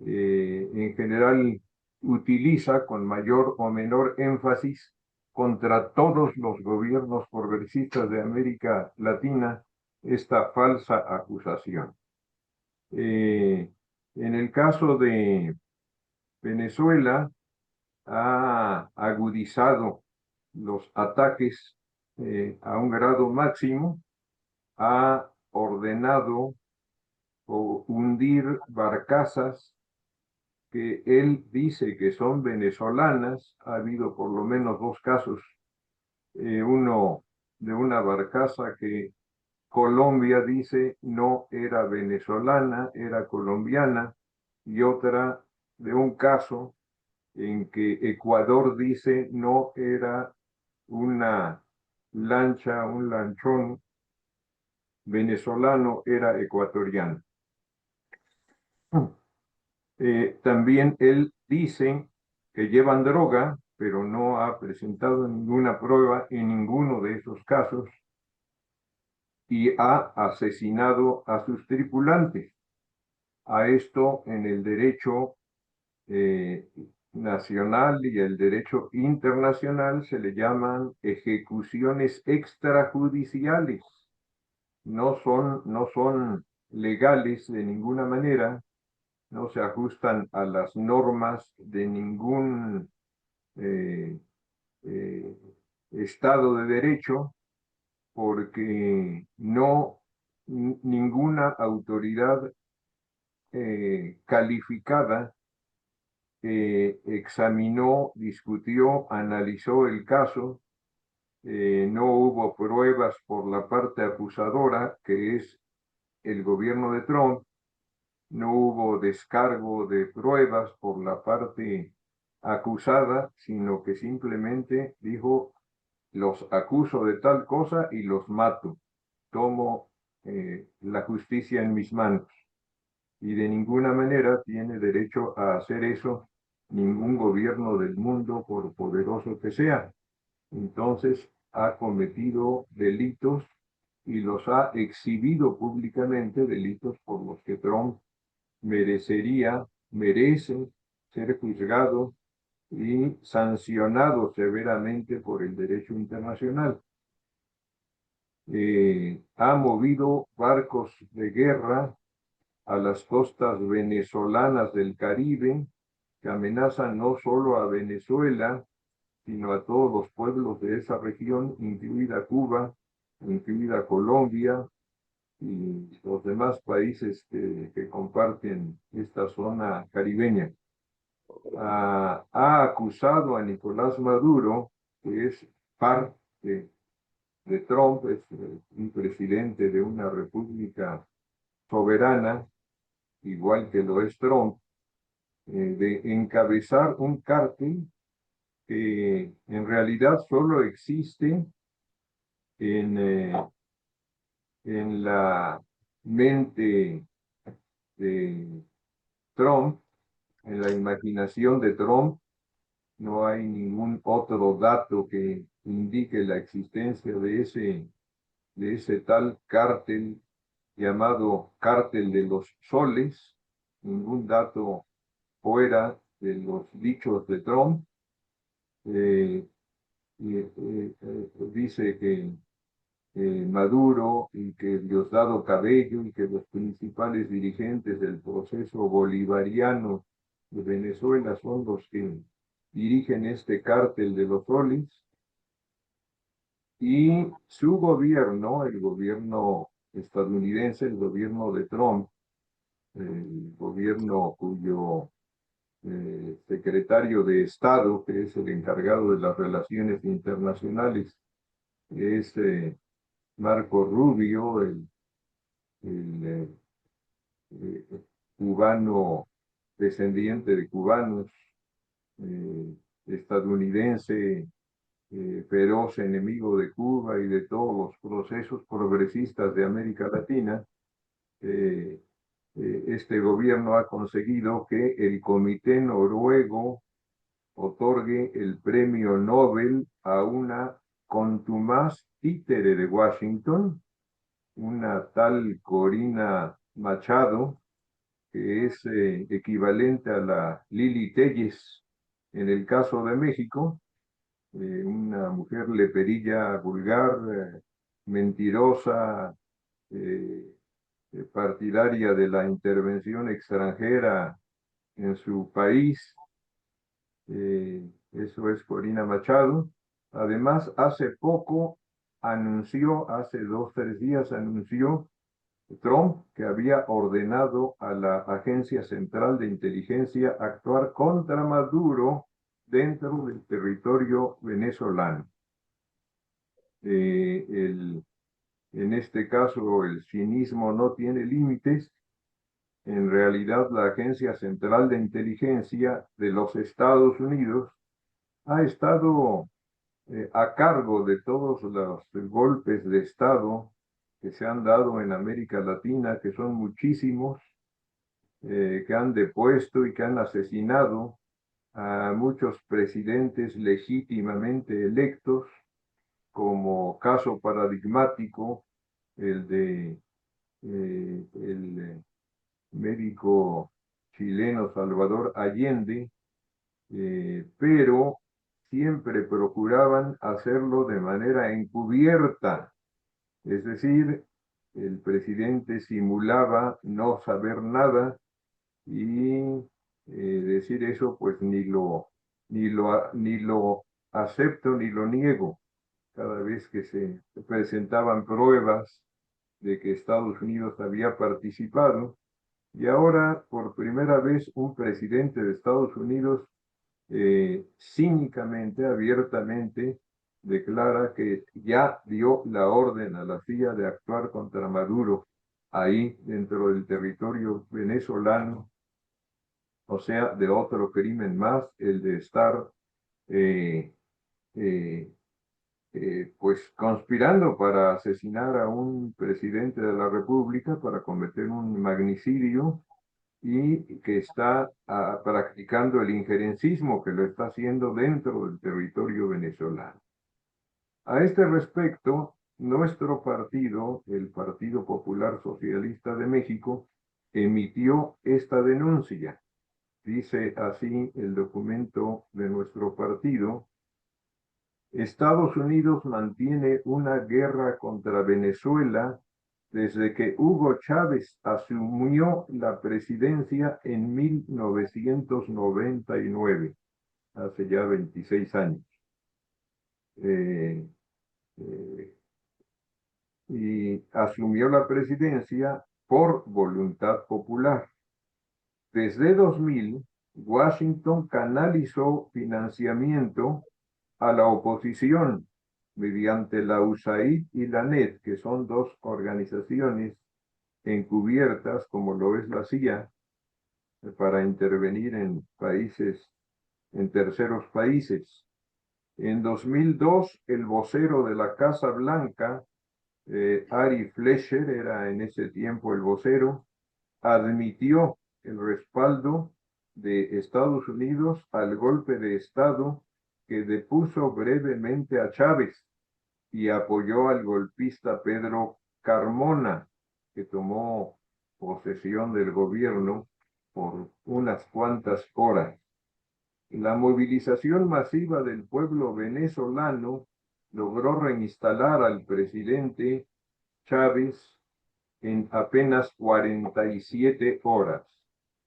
En general utiliza con mayor o menor énfasis contra todos los gobiernos progresistas de América Latina esta falsa acusación. En el caso de Venezuela, ha agudizado los ataques a un grado máximo, ha ordenado hundir barcazas que él dice que son venezolanas. Ha habido por lo menos 2 casos, uno de una barcaza que Colombia dice no era venezolana, era colombiana, y otra de un caso en que Ecuador dice no era una lancha, un lanchón venezolano, era ecuatoriano. También él dice que llevan droga, pero no ha presentado ninguna prueba en ninguno de esos casos, y ha asesinado a sus tripulantes. A esto en el derecho nacional y el derecho internacional se le llaman ejecuciones extrajudiciales. No son legales de ninguna manera, no se ajustan a las normas de ningún eh, eh, Estado de Derecho, porque ninguna autoridad calificada examinó, discutió, analizó el caso. No hubo pruebas por la parte acusadora, que es el gobierno de Trump. No hubo descargo de pruebas por la parte acusada, sino que simplemente dijo: los acuso de tal cosa y los mato. Tomo la justicia en mis manos. Y de ninguna manera tiene derecho a hacer eso ningún gobierno del mundo, por poderoso que sea. Entonces ha cometido delitos y los ha exhibido públicamente, delitos por los que Trump merece ser juzgado y sancionado severamente por el derecho internacional. Ha movido barcos de guerra a las costas venezolanas del Caribe, que amenazan no solo a Venezuela, sino a todos los pueblos de esa región, incluida Cuba, incluida Colombia y los demás países que comparten esta zona caribeña. Ha acusado a Nicolás Maduro, que es parte de Trump, es un presidente de una república soberana, igual que lo es Trump, de encabezar un cártel que en realidad solo existe en la mente de Trump, en la imaginación de Trump. No hay ningún otro dato que indique la existencia de ese tal cártel llamado Cártel de los Soles, ningún dato fuera de los dichos de Trump. Dice que Maduro y que Diosdado Cabello y que los principales dirigentes del proceso bolivariano de Venezuela son los que dirigen este cártel de los soles, y su gobierno, el gobierno estadounidense, el gobierno de Trump, el gobierno cuyo secretario de Estado, que es el encargado de las relaciones internacionales, es Marco Rubio, el cubano, descendiente de cubanos, estadounidense, feroz enemigo de Cuba y de todos los procesos progresistas de América Latina. Este gobierno ha conseguido que el Comité Noruego otorgue el premio Nobel a una contumaz títere de Washington, una tal Corina Machado, que es equivalente a la Lili Telles en el caso de México, una mujer leperilla vulgar, mentirosa, partidaria de la intervención extranjera en su país. Eso es Corina Machado. Además, hace poco anunció, hace 2 o 3 días anunció Trump, que había ordenado a la Agencia Central de Inteligencia actuar contra Maduro dentro del territorio venezolano. En este caso, el cinismo no tiene límites. En realidad, la Agencia Central de Inteligencia de los Estados Unidos ha estado a cargo de todos los golpes de Estado que se han dado en América Latina, que son muchísimos, que han depuesto y que han asesinado a muchos presidentes legítimamente electos, como caso paradigmático el de el médico chileno Salvador Allende, pero siempre procuraban hacerlo de manera encubierta, es decir, el presidente simulaba no saber nada y decir eso pues ni lo acepto ni lo niego. Cada vez que se presentaban pruebas de que Estados Unidos había participado, y ahora por primera vez un presidente de Estados Unidos cínicamente, abiertamente, declara que ya dio la orden a la CIA de actuar contra Maduro ahí dentro del territorio venezolano, o sea, de otro crimen más, el de estar eh, eh, pues conspirando para asesinar a un presidente de la República, para cometer un magnicidio, y que está practicando el injerencismo, que lo está haciendo dentro del territorio venezolano. A este respecto, nuestro partido, el Partido Popular Socialista de México, emitió esta denuncia. Dice así el documento de nuestro partido: Estados Unidos mantiene una guerra contra Venezuela desde que Hugo Chávez asumió la presidencia en 1999, hace ya 26 años. Y asumió la presidencia por voluntad popular. Desde 2000, Washington canalizó financiamiento a la oposición mediante la USAID y la NET, que son dos organizaciones encubiertas, como lo es la CIA, para intervenir en países, en terceros países. En 2002, el vocero de la Casa Blanca, Ari Fleischer, era en ese tiempo el vocero, admitió el respaldo de Estados Unidos al golpe de Estado que depuso brevemente a Chávez y apoyó al golpista Pedro Carmona, que tomó posesión del gobierno por unas cuantas horas. La movilización masiva del pueblo venezolano logró reinstalar al presidente Chávez en apenas 47 horas.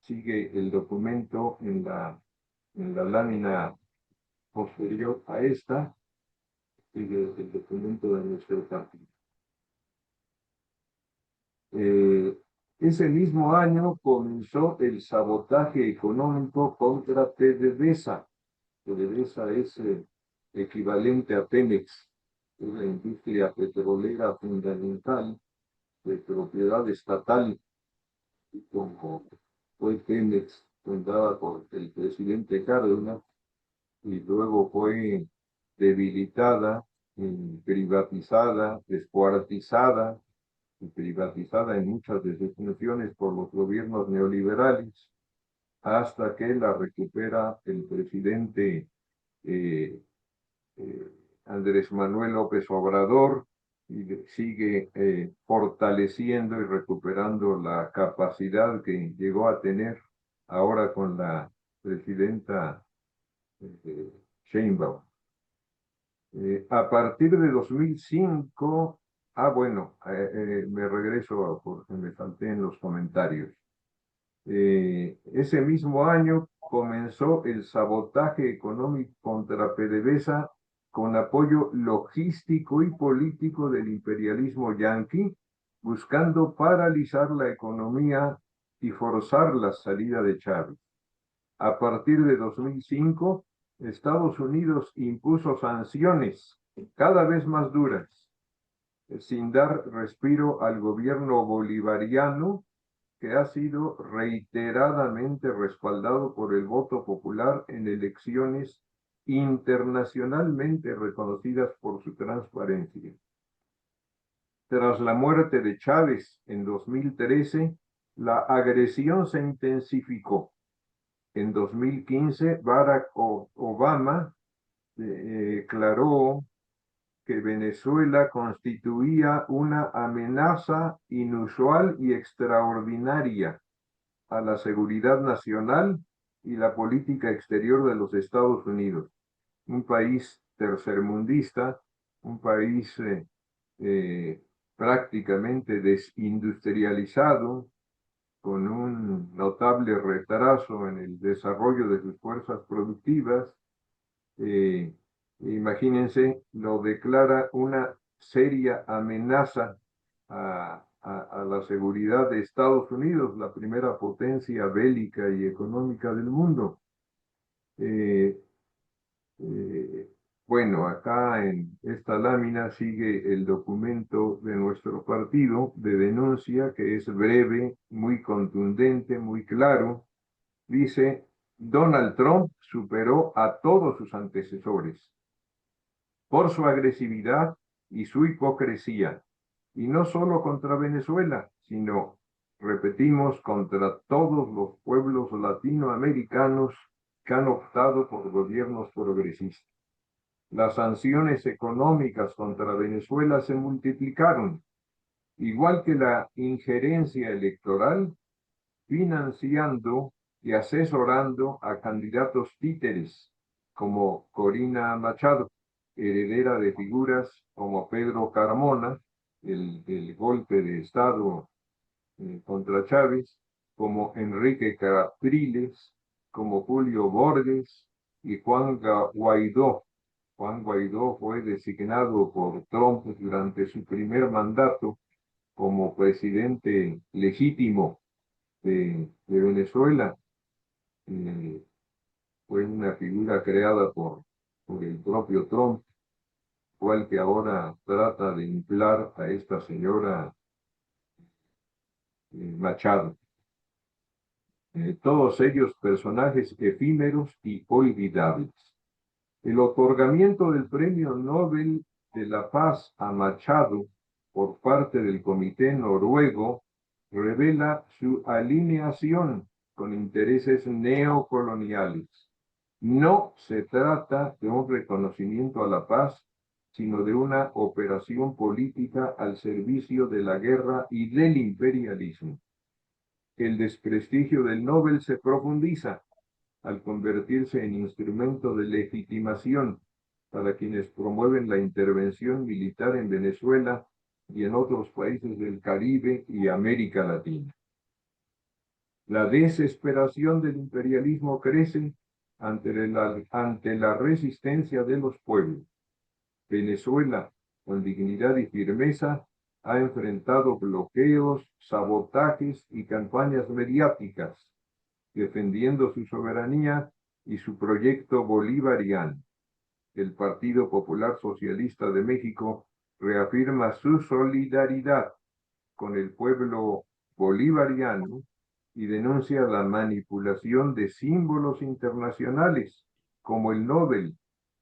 Sigue el documento en la lámina posterior a esta, sigue el documento de nuestro partido. Ese mismo año comenzó el sabotaje económico contra PDVSA. PDVSA es equivalente a Pemex, es la industria petrolera fundamental de propiedad estatal, como fue Pemex, fundada por el presidente Cárdenas, y luego fue debilitada, privatizada, descuartizada y privatizada en muchas de sus funciones por los gobiernos neoliberales, hasta que la recupera el presidente Andrés Manuel López Obrador, y sigue fortaleciendo y recuperando la capacidad que llegó a tener ahora con la presidenta Sheinbaum. A partir de 2005, me regreso porque me salté en los comentarios. Ese mismo año comenzó el sabotaje económico contra PDVSA con apoyo logístico y político del imperialismo yanqui buscando paralizar la economía y forzar la salida de Chávez. A partir de 2005, Estados Unidos impuso sanciones cada vez más duras, sin dar respiro al gobierno bolivariano, que ha sido reiteradamente respaldado por el voto popular en elecciones internacionalmente reconocidas por su transparencia. Tras la muerte de Chávez en 2013, la agresión se intensificó. En 2015, Barack Obama declaró que Venezuela constituía una amenaza inusual y extraordinaria a la seguridad nacional y la política exterior de los Estados Unidos. Un país tercermundista, un país prácticamente desindustrializado, con un notable retraso en el desarrollo de sus fuerzas productivas. Imagínense, lo declara una seria amenaza a la seguridad de Estados Unidos, la primera potencia bélica y económica del mundo. Bueno, acá en esta lámina sigue el documento de nuestro partido de denuncia, que es breve, muy contundente, muy claro. Dice: Donald Trump superó a todos sus antecesores por su agresividad y su hipocresía, y no solo contra Venezuela, sino, repetimos, contra todos los pueblos latinoamericanos que han optado por gobiernos progresistas. Las sanciones económicas contra Venezuela se multiplicaron, igual que la injerencia electoral, financiando y asesorando a candidatos títeres como Corina Machado, heredera de figuras como Pedro Carmona, el golpe de Estado contra Chávez, como Enrique Capriles, como Julio Borges y Juan Guaidó. Juan Guaidó fue designado por Trump durante su primer mandato como presidente legítimo de Venezuela. Fue una figura creada por el propio Trump, cual que ahora trata de inflar a esta señora Machado. Todos ellos personajes efímeros y olvidables. El otorgamiento del Premio Nobel de la Paz a Machado por parte del Comité Noruego revela su alineación con intereses neocoloniales. No se trata de un reconocimiento a la paz, sino de una operación política al servicio de la guerra y del imperialismo. El desprestigio del Nobel se profundiza al convertirse en instrumento de legitimación para quienes promueven la intervención militar en Venezuela y en otros países del Caribe y América Latina. La desesperación del imperialismo crece ante la resistencia de los pueblos. Venezuela, con dignidad y firmeza, ha enfrentado bloqueos, sabotajes y campañas mediáticas, defendiendo su soberanía y su proyecto bolivariano. El Partido Popular Socialista de México reafirma su solidaridad con el pueblo bolivariano y denuncia la manipulación de símbolos internacionales como el Nobel,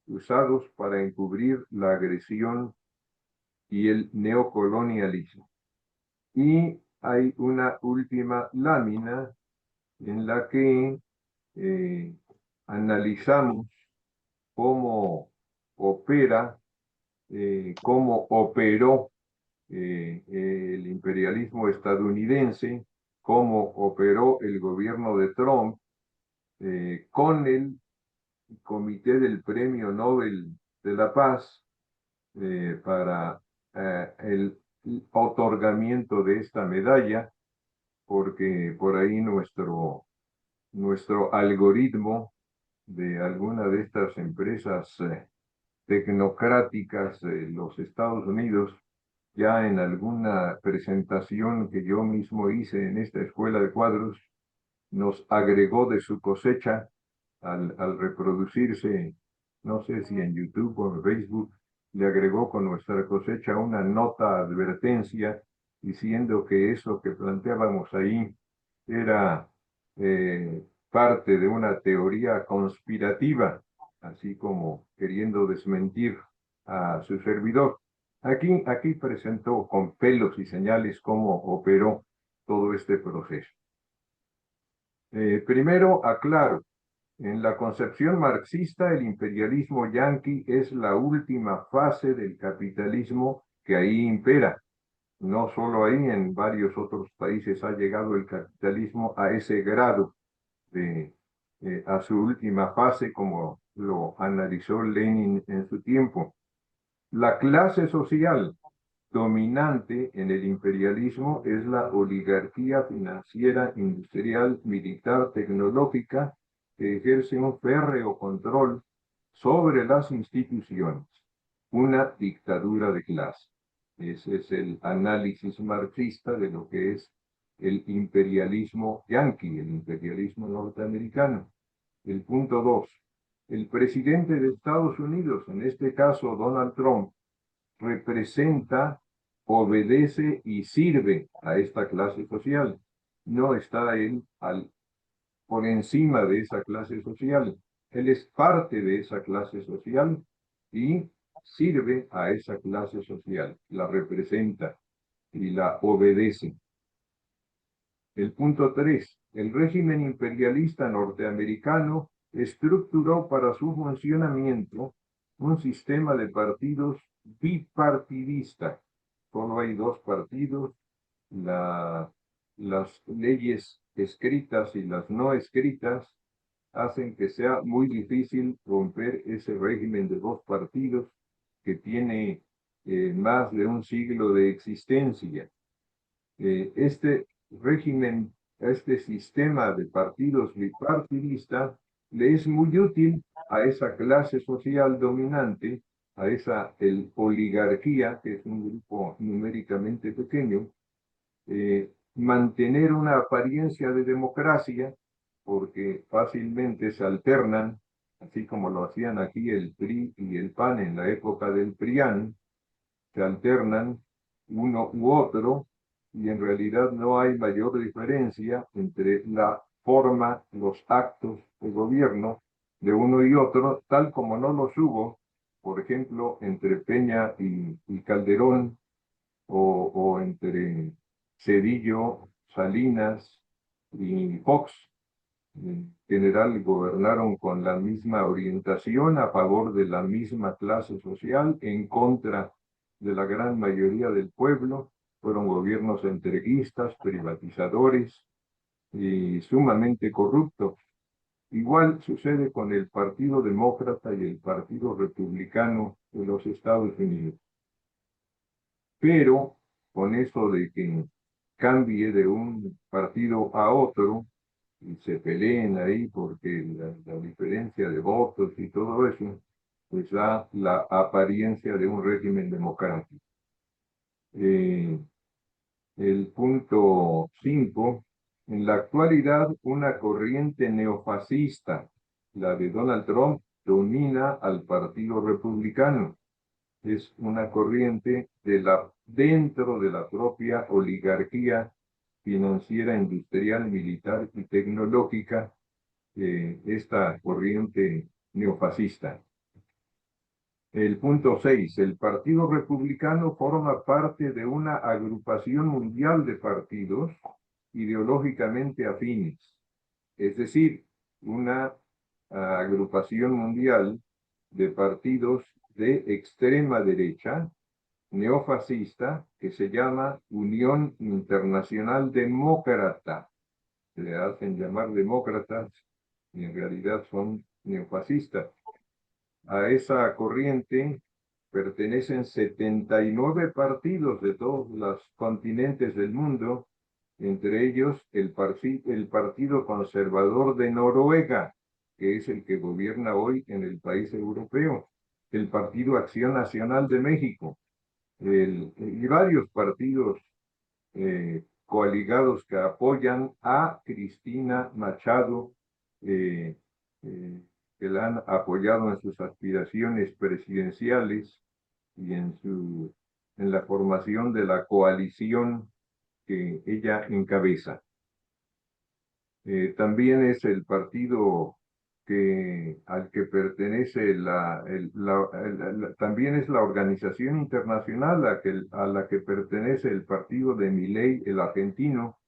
usados para encubrir la agresión y el neocolonialismo. Y hay una última lámina en la que analizamos cómo opera, cómo operó el imperialismo estadounidense, cómo operó el gobierno de Trump con el Comité del Premio Nobel de la Paz para el otorgamiento de esta medalla, porque por ahí nuestro algoritmo de alguna de estas empresas tecnocráticas de los Estados Unidos ya en alguna presentación que yo mismo hice en esta escuela de cuadros, nos agregó de su cosecha al reproducirse, no sé si en YouTube o en Facebook, le agregó con nuestra cosecha una nota advertencia diciendo que eso que planteábamos ahí era parte de una teoría conspirativa, así como queriendo desmentir a su servidor. Aquí presentó con pelos y señales cómo operó todo este proceso. Primero, aclaro, en la concepción marxista, el imperialismo yanqui es la última fase del capitalismo que ahí impera. No solo ahí, en varios otros países ha llegado el capitalismo a ese grado, a su última fase, como lo analizó Lenin en su tiempo. La clase social dominante en el imperialismo es la oligarquía financiera, industrial, militar, tecnológica, que ejerce un férreo control sobre las instituciones, una dictadura de clase. Ese es el análisis marxista de lo que es el imperialismo yanqui, el imperialismo norteamericano. El punto 2. El presidente de Estados Unidos, en este caso Donald Trump, representa, obedece y sirve a esta clase social. No está él por encima de esa clase social. Él es parte de esa clase social y sirve a esa clase social, la representa y la obedece. El punto 3. El régimen imperialista norteamericano estructuró para su funcionamiento un sistema de partidos bipartidista. Solo hay dos partidos, las leyes escritas y las no escritas hacen que sea muy difícil romper ese régimen de dos partidos que tiene más de un siglo de existencia. Este régimen, este sistema de partidos bipartidista le es muy útil a esa clase social dominante, a esa oligarquía, que es un grupo numéricamente pequeño, mantener una apariencia de democracia, porque fácilmente se alternan, así como lo hacían aquí el PRI y el PAN en la época del PRIAN, se alternan uno u otro, y en realidad no hay mayor diferencia entre la forma, los actos de gobierno de uno y otro, tal como no los hubo, por ejemplo, entre Peña y Calderón, o entre Cedillo, Salinas y Fox. En general gobernaron con la misma orientación, a favor de la misma clase social, en contra de la gran mayoría del pueblo. Fueron gobiernos entreguistas, privatizadores y sumamente corruptos. Igual sucede con el Partido Demócrata y el Partido Republicano de los Estados Unidos. Pero con eso de que cambie de un partido a otro y se peleen ahí porque la diferencia de votos y todo eso, pues da la apariencia de un régimen democrático. El punto 5. En la actualidad, una corriente neofascista, la de Donald Trump, domina al Partido Republicano. Es una corriente dentro de la propia oligarquía financiera, industrial, militar y tecnológica, esta corriente neofascista. El punto 6. El Partido Republicano forma parte de una agrupación mundial de partidos ideológicamente afines, es decir, una agrupación mundial de partidos de extrema derecha, neofascista, que se llama Unión Internacional Demócrata. Se le hacen llamar demócratas y en realidad son neofascistas. A esa corriente pertenecen 79 partidos de todos los continentes del mundo, entre ellos el Partido Conservador de Noruega, que es el que gobierna hoy en el país europeo, el Partido Acción Nacional de México, y varios partidos coaligados que apoyan a Cristina Machado, que la han apoyado en sus aspiraciones presidenciales y en la formación de la coalición que ella encabeza. También es el partido al que pertenece también es la organización internacional a la que pertenece el partido de Milei, el argentino,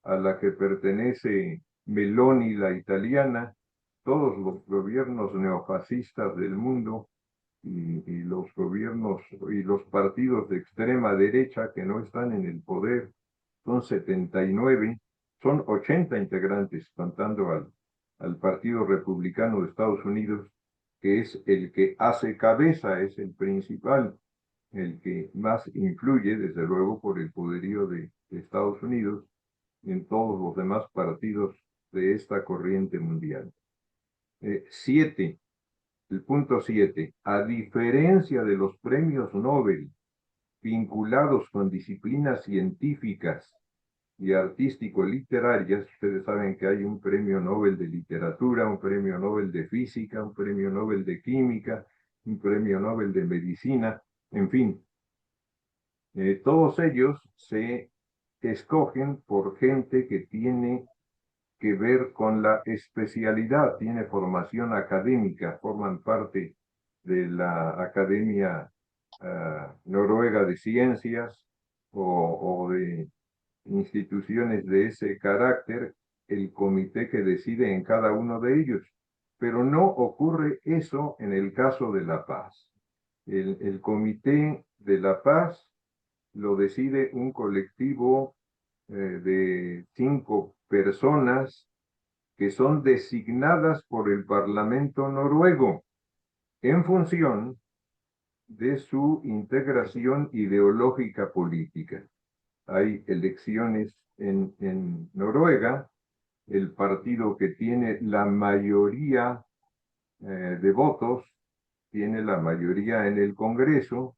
a la que pertenece Meloni, la italiana, todos los gobiernos neofascistas del mundo y los gobiernos y los partidos de extrema derecha que no están en el poder, son 79, son 80 integrantes, contando al Partido Republicano de Estados Unidos, que es el que hace cabeza, es el principal, el que más influye, desde luego, por el poderío de Estados Unidos en todos los demás partidos de esta corriente mundial. 7. El punto 7. A diferencia de los premios Nobel vinculados con disciplinas científicas y artístico-literarias, ustedes saben que hay un premio Nobel de literatura, un premio Nobel de física, un premio Nobel de química, un premio Nobel de medicina, en fin. Todos ellos se escogen por gente que tiene que ver con la especialidad, tiene formación académica, forman parte de la Academia Noruega de Ciencias o de instituciones de ese carácter, el comité que decide en cada uno de ellos. Pero no ocurre eso en el caso de La Paz. El comité de La Paz lo decide un colectivo de 5 personas que son designadas por el Parlamento noruego en función de su integración ideológica política. Hay elecciones en Noruega, el partido que tiene la mayoría de votos tiene la mayoría en el Congreso,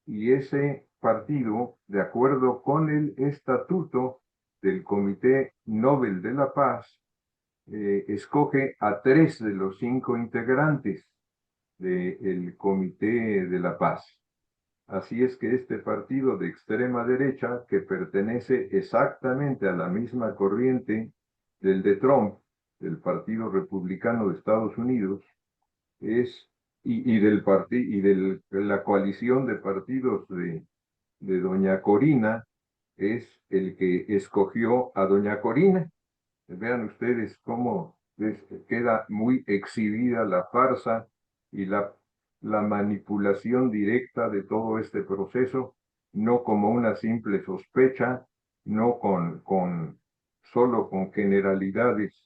y ese partido, de acuerdo con el estatuto del Comité Nobel de la Paz, escoge a 3 de los 5 integrantes del Comité de la Paz. Así es que este partido de extrema derecha, que pertenece exactamente a la misma corriente del de Trump, del Partido Republicano de Estados Unidos, de la coalición de partidos de doña Corina, es el que escogió a doña Corina. Vean ustedes cómo queda muy exhibida la farsa y la manipulación directa de todo este proceso, no como una simple sospecha, no solo con generalidades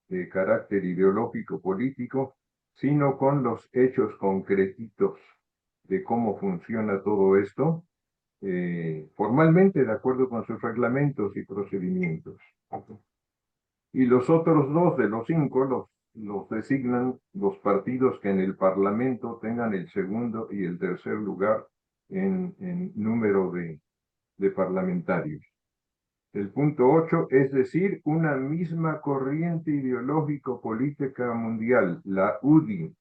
de carácter ideológico político, sino con los hechos concretitos de cómo funciona todo esto, formalmente de acuerdo con sus reglamentos y procedimientos. Y los otros 2 de los 5 los designan los partidos que en el Parlamento tengan el segundo y el tercer lugar en número de parlamentarios. El punto 8, es decir, una misma corriente ideológico-política mundial, la UDI,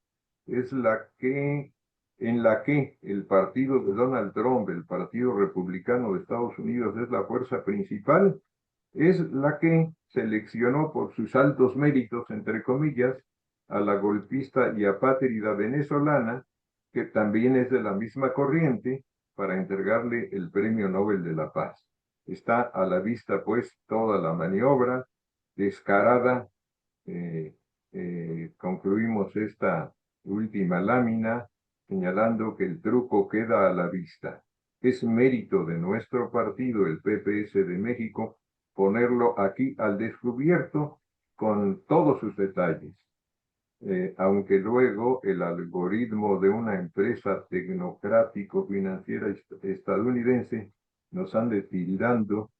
es en la que el partido de Donald Trump, el Partido Republicano de Estados Unidos, es la fuerza principal, es la que seleccionó por sus altos méritos, entre comillas, a la golpista y apátrida venezolana, que también es de la misma corriente, para entregarle el Premio Nobel de la Paz. Está a la vista, pues, toda la maniobra descarada. Concluimos esta última lámina señalando que el truco queda a la vista. Es mérito de nuestro partido, el PPS de México, ponerlo aquí al descubierto con todos sus detalles. Aunque luego el algoritmo de una empresa tecnocrático-financiera estadounidense nos ande tildando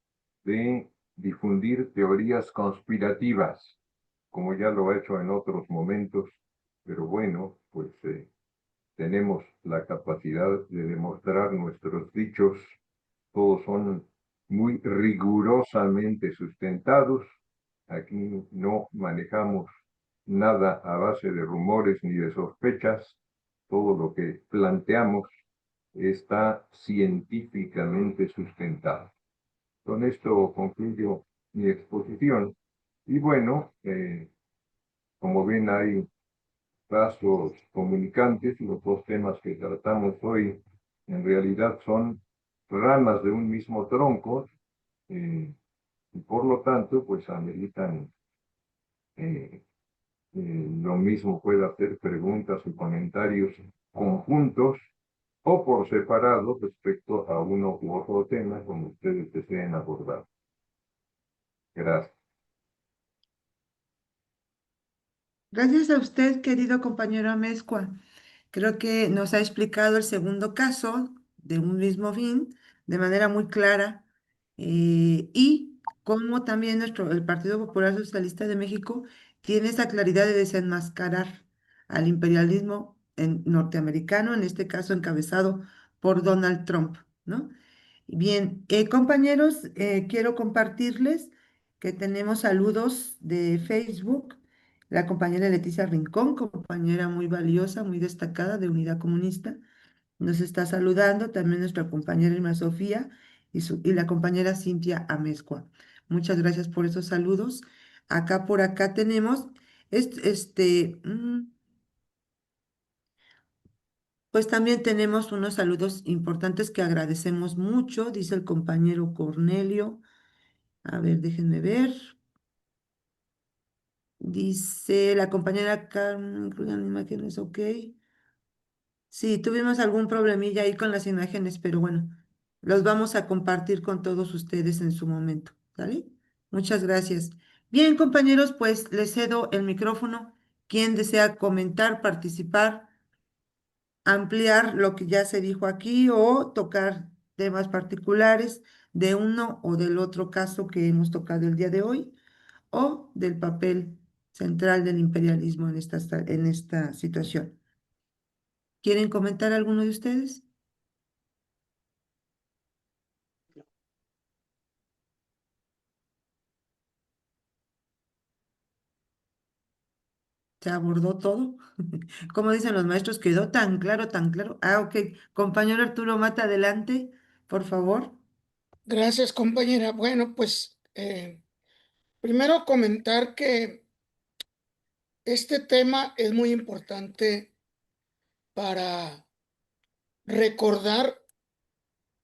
de difundir teorías conspirativas, como ya lo ha hecho en otros momentos, pero bueno, pues tenemos la capacidad de demostrar nuestros dichos, todos son muy rigurosamente sustentados. Aquí no manejamos nada a base de rumores ni de sospechas. Todo lo que planteamos está científicamente sustentado. Con esto concluyo mi exposición. Y bueno, como ven, hay vasos comunicantes, y los dos temas que tratamos hoy en realidad son ramas de un mismo tronco, y por lo tanto, pues ameritan lo mismo, puede hacer preguntas o comentarios conjuntos o por separado respecto a uno u otro tema como ustedes deseen abordar. Gracias. Gracias a usted, querido compañero Amezcua. Creo que nos ha explicado el segundo caso de un mismo fin de manera muy clara, y cómo también el Partido Popular Socialista de México tiene esa claridad de desenmascarar al imperialismo norteamericano, en este caso encabezado por Donald Trump, ¿no? Bien, compañeros, quiero compartirles que tenemos saludos de Facebook. La compañera Leticia Rincón, compañera muy valiosa, muy destacada de Unidad Comunista, nos está saludando. También nuestra compañera Irma Sofía y la compañera Cintia Amezcua. Muchas gracias por esos saludos. Acá por acá tenemos pues también tenemos unos saludos importantes que agradecemos mucho, dice el compañero Cornelio. A ver, déjenme ver. Dice la compañera Carmen, incluyan imágenes, ok. Sí, tuvimos algún problemilla ahí con las imágenes, pero bueno, los vamos a compartir con todos ustedes en su momento, ¿sale? Muchas gracias. Bien, compañeros, pues les cedo el micrófono. Quien desea comentar, participar, ampliar lo que ya se dijo aquí o tocar temas particulares de uno o del otro caso que hemos tocado el día de hoy, o del papel central del imperialismo en esta situación. ¿Quieren comentar alguno de ustedes? ¿Se abordó todo? Como dicen los maestros, quedó tan claro, tan claro. Ah, ok. Compañero Arturo Mata, adelante, por favor. Gracias, compañera. Bueno, pues primero comentar que este tema es muy importante para recordar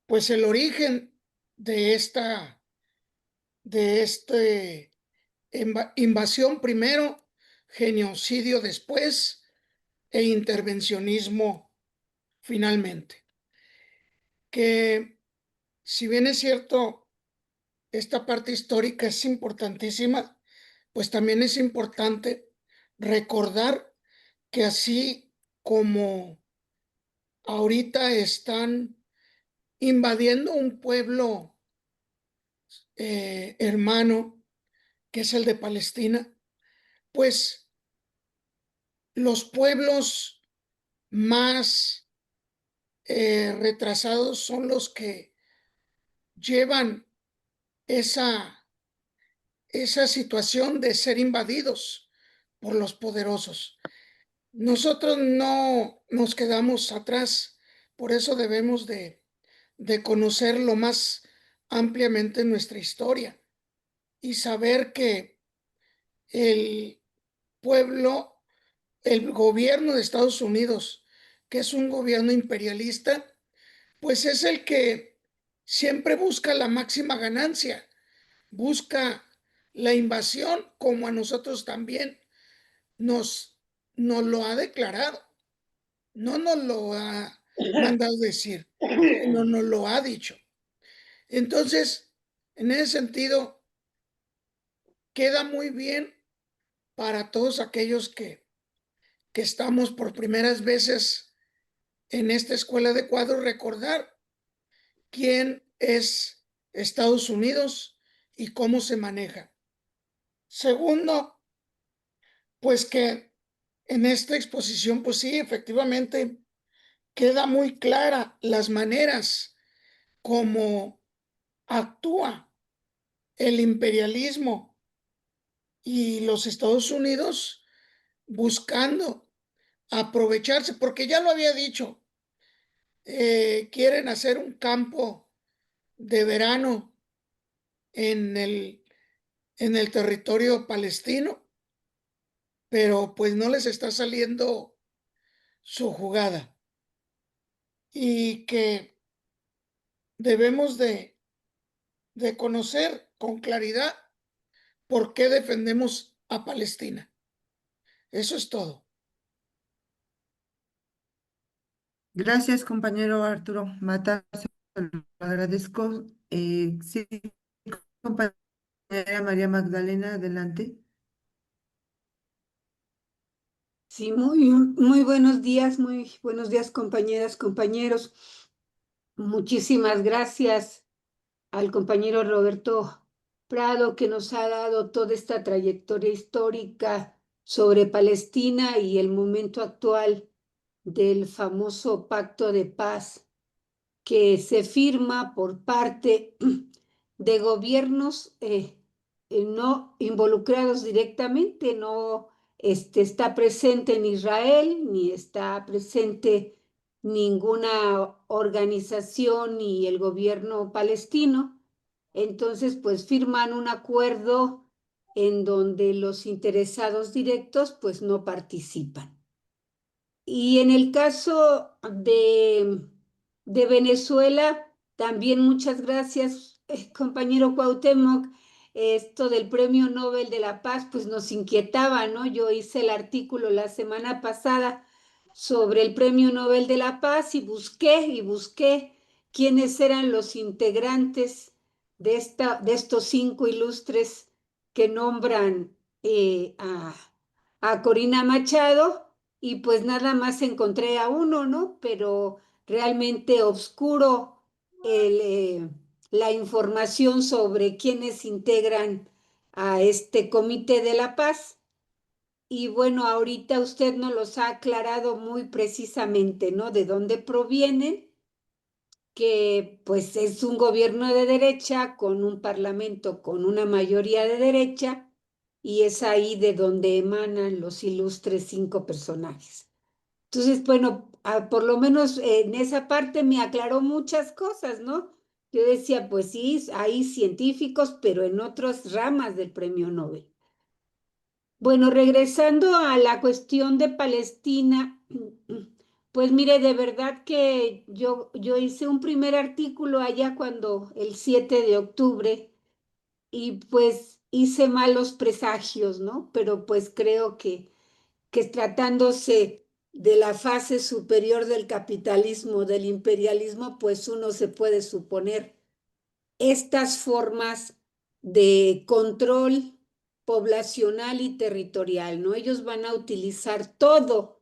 pues el origen de este invasión primero, genocidio después e intervencionismo finalmente. Que si bien es cierto, esta parte histórica es importantísima, pues también es importante recordar que así como ahorita están invadiendo un pueblo hermano, que es el de Palestina, pues los pueblos más retrasados son los que llevan esa situación de ser invadidos por los poderosos. Nosotros no nos quedamos atrás, por eso debemos de conocer lo más ampliamente nuestra historia y saber que el pueblo, el gobierno de Estados Unidos, que es un gobierno imperialista, pues es el que siempre busca la máxima ganancia, busca la invasión, como a nosotros también nos lo ha declarado. No nos lo ha mandado decir, no nos lo ha dicho. Entonces, en ese sentido, queda muy bien para todos aquellos que estamos por primeras veces en esta escuela de cuadros, recordar quién es Estados Unidos y cómo se maneja. Segundo, pues que en esta exposición, pues sí, efectivamente, queda muy clara las maneras como actúa el imperialismo y los Estados Unidos buscando aprovecharse, porque ya lo había dicho, quieren hacer un campo de verano en el territorio palestino, pero pues no les está saliendo su jugada y que debemos de conocer con claridad por qué defendemos a Palestina. Eso es todo. Gracias, compañero Arturo Mata, se lo agradezco. Sí, compañera María Magdalena, adelante. Sí, muy buenos días, muy buenos días, compañeras, compañeros. Muchísimas gracias al compañero Roberto Prado, que nos ha dado toda esta trayectoria histórica sobre Palestina y el momento actual del famoso Pacto de Paz que se firma por parte de gobiernos no involucrados directamente, no está presente en Israel, ni está presente ninguna organización ni el gobierno palestino. Entonces, pues firman un acuerdo en donde los interesados directos pues no participan. Y en el caso de Venezuela, también muchas gracias, compañero Cuauhtémoc. Esto del Premio Nobel de la Paz, pues nos inquietaba, ¿no? Yo hice el artículo la semana pasada sobre el Premio Nobel de la Paz y busqué quiénes eran los integrantes de estos 5 ilustres que nombran a Corina Machado, y pues nada más encontré a uno, ¿no? Pero realmente oscuro la información sobre quiénes integran a este Comité de la Paz. Y bueno, ahorita usted nos los ha aclarado muy precisamente, ¿no? De dónde provienen, que pues es un gobierno de derecha con un parlamento con una mayoría de derecha, y es ahí de donde emanan los ilustres 5 personajes. Entonces, bueno, por lo menos en esa parte me aclaró muchas cosas, ¿no? Yo decía, pues sí, hay científicos, pero en otras ramas del premio Nobel. Bueno, regresando a la cuestión de Palestina, pues mire, de verdad que yo hice un primer artículo allá cuando el 7 de octubre y pues hice malos presagios, ¿no? Pero pues creo que tratándose de la fase superior del capitalismo, del imperialismo, pues uno se puede suponer estas formas de control poblacional y territorial, ¿no? Ellos van a utilizar todo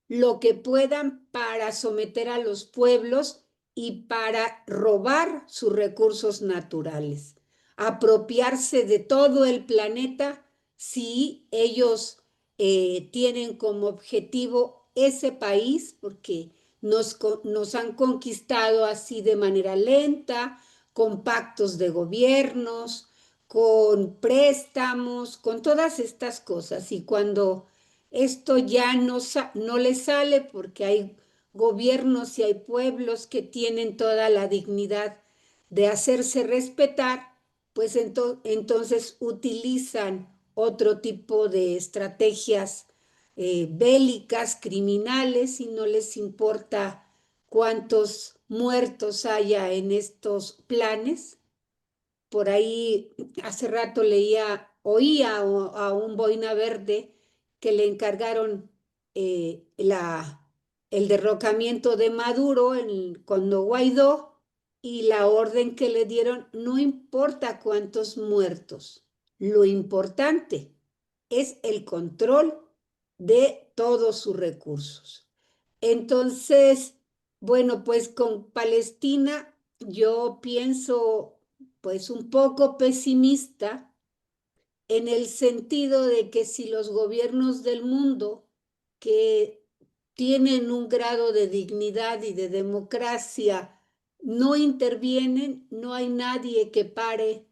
lo que puedan para someter a los pueblos y para robar sus recursos naturales, apropiarse de todo el planeta si ellos tienen como objetivo ese país, porque nos han conquistado así de manera lenta, con pactos de gobiernos, con préstamos, con todas estas cosas. Y cuando esto ya no le sale, porque hay gobiernos y hay pueblos que tienen toda la dignidad de hacerse respetar, pues entonces utilizan otro tipo de estrategias bélicas, criminales, y no les importa cuántos muertos haya en estos planes. Por ahí hace rato oía a un boina verde que le encargaron el derrocamiento de Maduro cuando Guaidó, y la orden que le dieron: no importa cuántos muertos, lo importante es el control de todos sus recursos. Entonces, bueno, pues con Palestina yo pienso pues un poco pesimista, en el sentido de que si los gobiernos del mundo que tienen un grado de dignidad y de democracia, no intervienen, no hay nadie que pare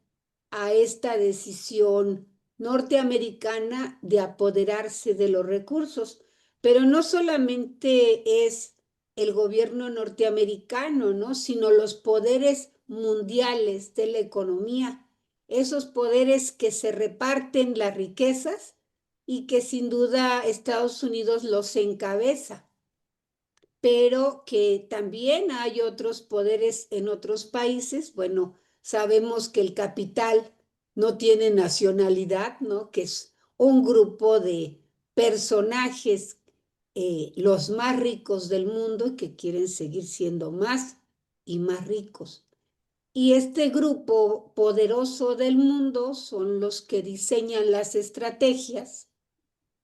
a esta decisión norteamericana de apoderarse de los recursos. Pero no solamente es el gobierno norteamericano, ¿no? Sino los poderes mundiales de la economía, esos poderes que se reparten las riquezas y que sin duda Estados Unidos los encabeza, pero que también hay otros poderes en otros países. Bueno, sabemos que el capital no tiene nacionalidad, ¿no? Que es un grupo de personajes, los más ricos del mundo, y que quieren seguir siendo más y más ricos. Y este grupo poderoso del mundo son los que diseñan las estrategias.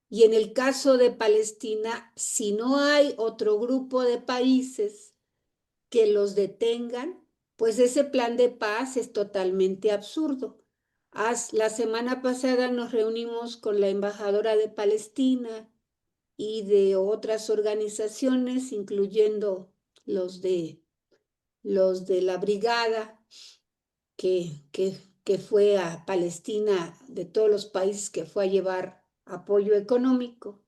Y en el caso de Palestina, si no hay otro grupo de países que los detengan, pues ese plan de paz es totalmente absurdo. La semana pasada nos reunimos con la embajadora de Palestina y de otras organizaciones, incluyendo los de la brigada que fue a Palestina, de todos los países que fue a llevar apoyo económico.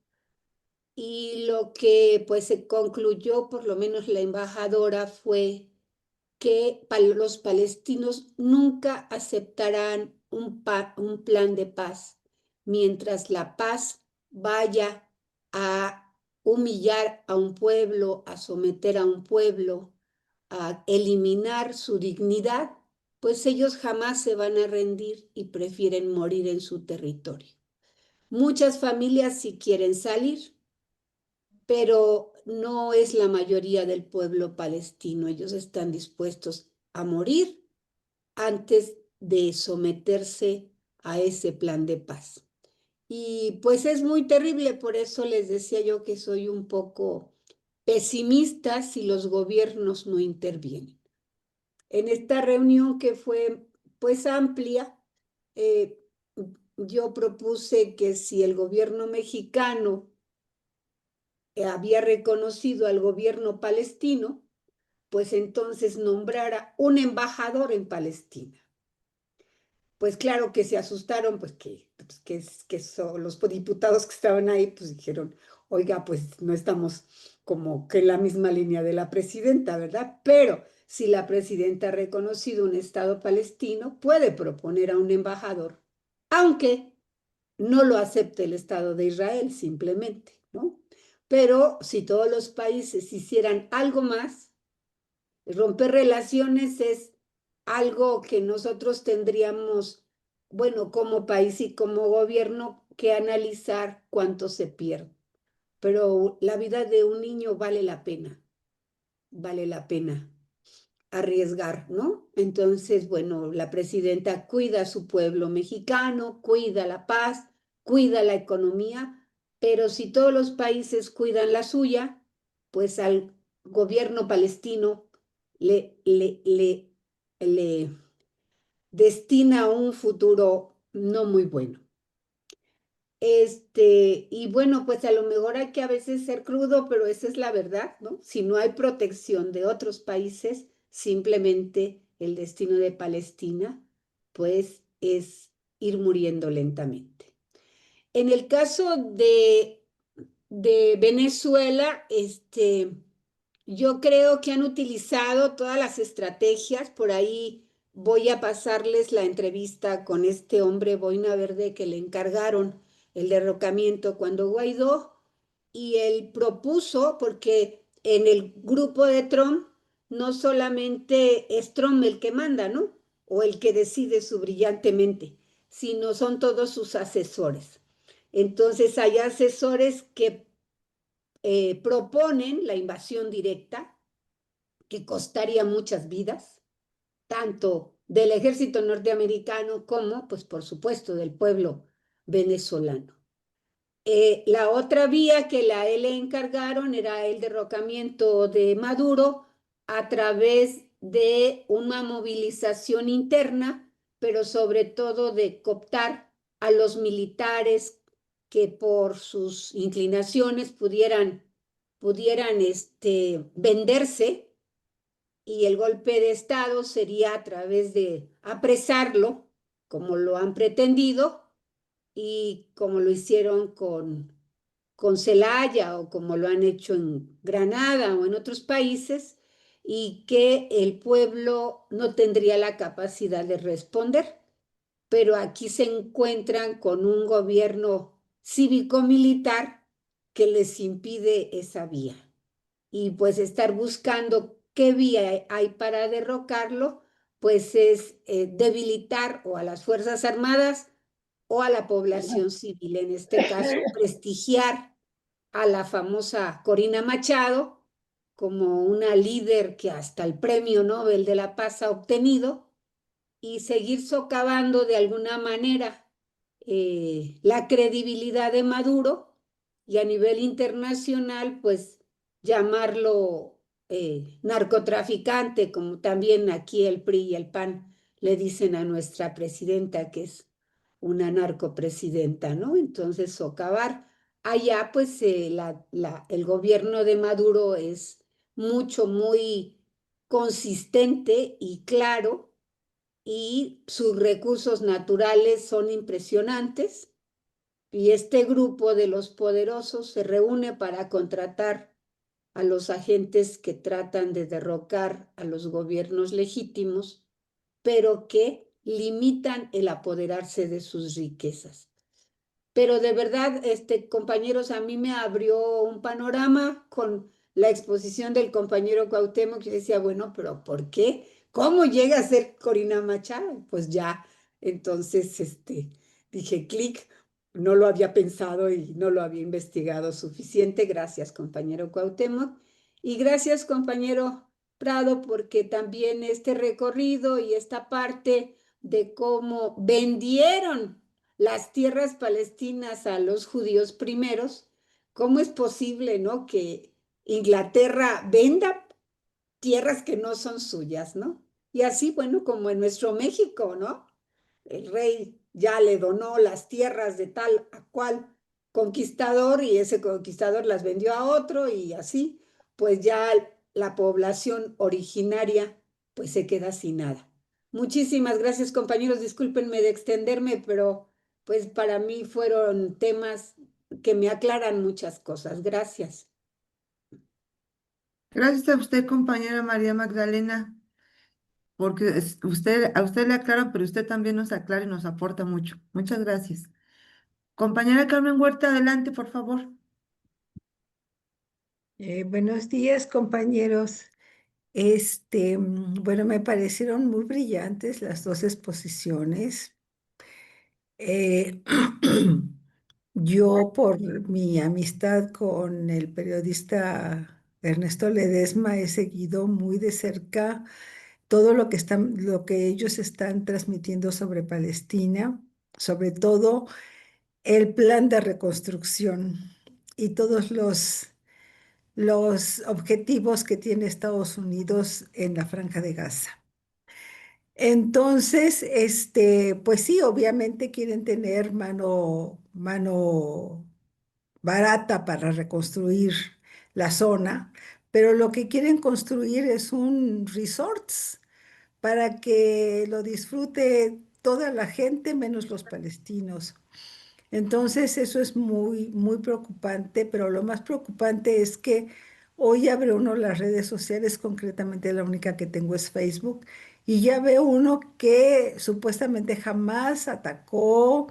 Y lo que pues se concluyó, por lo menos la embajadora, fue que los palestinos nunca aceptarán un plan de paz mientras la paz vaya a humillar a un pueblo, a someter a un pueblo, a eliminar su dignidad, pues ellos jamás se van a rendir y prefieren morir en su territorio. Muchas familias sí quieren salir, pero no es la mayoría del pueblo palestino. Ellos están dispuestos a morir antes de someterse a ese plan de paz. Y pues es muy terrible, por eso les decía yo que soy un poco pesimista si los gobiernos no intervienen. En esta reunión, que fue pues amplia, yo propuse que si el gobierno mexicano había reconocido al gobierno palestino, pues entonces nombrara un embajador en Palestina. Pues claro que se asustaron, pues que son los diputados que estaban ahí, pues dijeron, oiga, pues no estamos como que en la misma línea de la presidenta, ¿verdad? Pero si la presidenta ha reconocido un Estado palestino, puede proponer a un embajador, aunque no lo acepte el Estado de Israel simplemente, ¿no? Pero si todos los países hicieran algo más, romper relaciones es algo que nosotros tendríamos, bueno, como país y como gobierno, que analizar cuánto se pierde. Pero la vida de un niño vale la pena arriesgar, ¿no? Entonces, bueno, la presidenta cuida a su pueblo mexicano, cuida la paz, cuida la economía, pero si todos los países cuidan la suya, pues al gobierno palestino le destina un futuro no muy bueno. Y bueno, pues a lo mejor hay que a veces ser crudo, pero esa es la verdad, ¿no? Si no hay protección de otros países, simplemente el destino de Palestina, pues es ir muriendo lentamente. En el caso de Venezuela, yo creo que han utilizado todas las estrategias. Por ahí voy a pasarles la entrevista con este hombre Boina Verde que le encargaron el derrocamiento cuando Guaidó, y él propuso, porque en el grupo de Trump no solamente es Trump el que manda, ¿no? O el que decide su brillantemente, sino son todos sus asesores. Entonces hay asesores que proponen la invasión directa, que costaría muchas vidas, tanto del ejército norteamericano como, pues por supuesto, del pueblo venezolano. La otra vía que le encargaron era el derrocamiento de Maduro a través de una movilización interna, pero sobre todo de cooptar a los militares que por sus inclinaciones pudieran pudieran venderse, y el golpe de Estado sería a través de apresarlo, como lo han pretendido, y como lo hicieron con Celaya o como lo han hecho en Granada o en otros países, y que el pueblo no tendría la capacidad de responder. Pero aquí se encuentran con un gobierno cívico-militar que les impide esa vía. Y pues estar buscando qué vía hay para derrocarlo, pues es debilitar o a las Fuerzas Armadas o a la población civil. En este caso, prestigiar a la famosa Corina Machado como una líder que hasta el Premio Nobel de la Paz ha obtenido, y seguir socavando de alguna manera la credibilidad de Maduro, y a nivel internacional, pues llamarlo narcotraficante, como también aquí el PRI y el PAN le dicen a nuestra presidenta, que es una narcopresidenta, ¿no? Entonces, socavar. Allá, pues, el gobierno de Maduro es muy consistente y claro, y sus recursos naturales son impresionantes, y este grupo de los poderosos se reúne para contratar a los agentes que tratan de derrocar a los gobiernos legítimos, pero que limitan el apoderarse de sus riquezas. Pero de verdad, compañeros, a mí me abrió un panorama con la exposición del compañero Cuauhtémoc, que decía, bueno, pero ¿por qué? ¿Cómo llega a ser Corina Machado? Pues ya, entonces, dije, clic, no lo había pensado y no lo había investigado suficiente. Gracias, compañero Cuauhtémoc. Y gracias, compañero Prado, porque también este recorrido y esta parte de cómo vendieron las tierras palestinas a los judíos primeros. ¿Cómo es posible, no, que Inglaterra venda tierras que no son suyas, no? Y así, bueno, como en nuestro México, ¿no? El rey ya le donó las tierras de tal a cual conquistador, y ese conquistador las vendió a otro, y así, pues ya la población originaria pues se queda sin nada. Muchísimas gracias, compañeros. Discúlpenme de extenderme, pero pues para mí fueron temas que me aclaran muchas cosas. Gracias. Gracias a usted, compañera María Magdalena, porque a usted le aclara, pero usted también nos aclara y nos aporta mucho. Muchas gracias. Compañera Carmen Huerta, adelante, por favor. Buenos días, compañeros. Bueno, me parecieron muy brillantes las dos exposiciones. Eh, yo, por mi amistad con el periodista Ernesto Ledesma, he seguido muy de cerca todo lo que ellos están transmitiendo sobre Palestina, sobre todo el plan de reconstrucción y todos los objetivos que tiene Estados Unidos en la Franja de Gaza. Entonces, pues sí, obviamente quieren tener mano barata para reconstruir la zona, pero lo que quieren construir es un resorts para que lo disfrute toda la gente menos los palestinos. Entonces, eso es muy preocupante, pero lo más preocupante es que hoy abre uno las redes sociales, concretamente la única que tengo es Facebook, y ya ve uno que supuestamente jamás atacó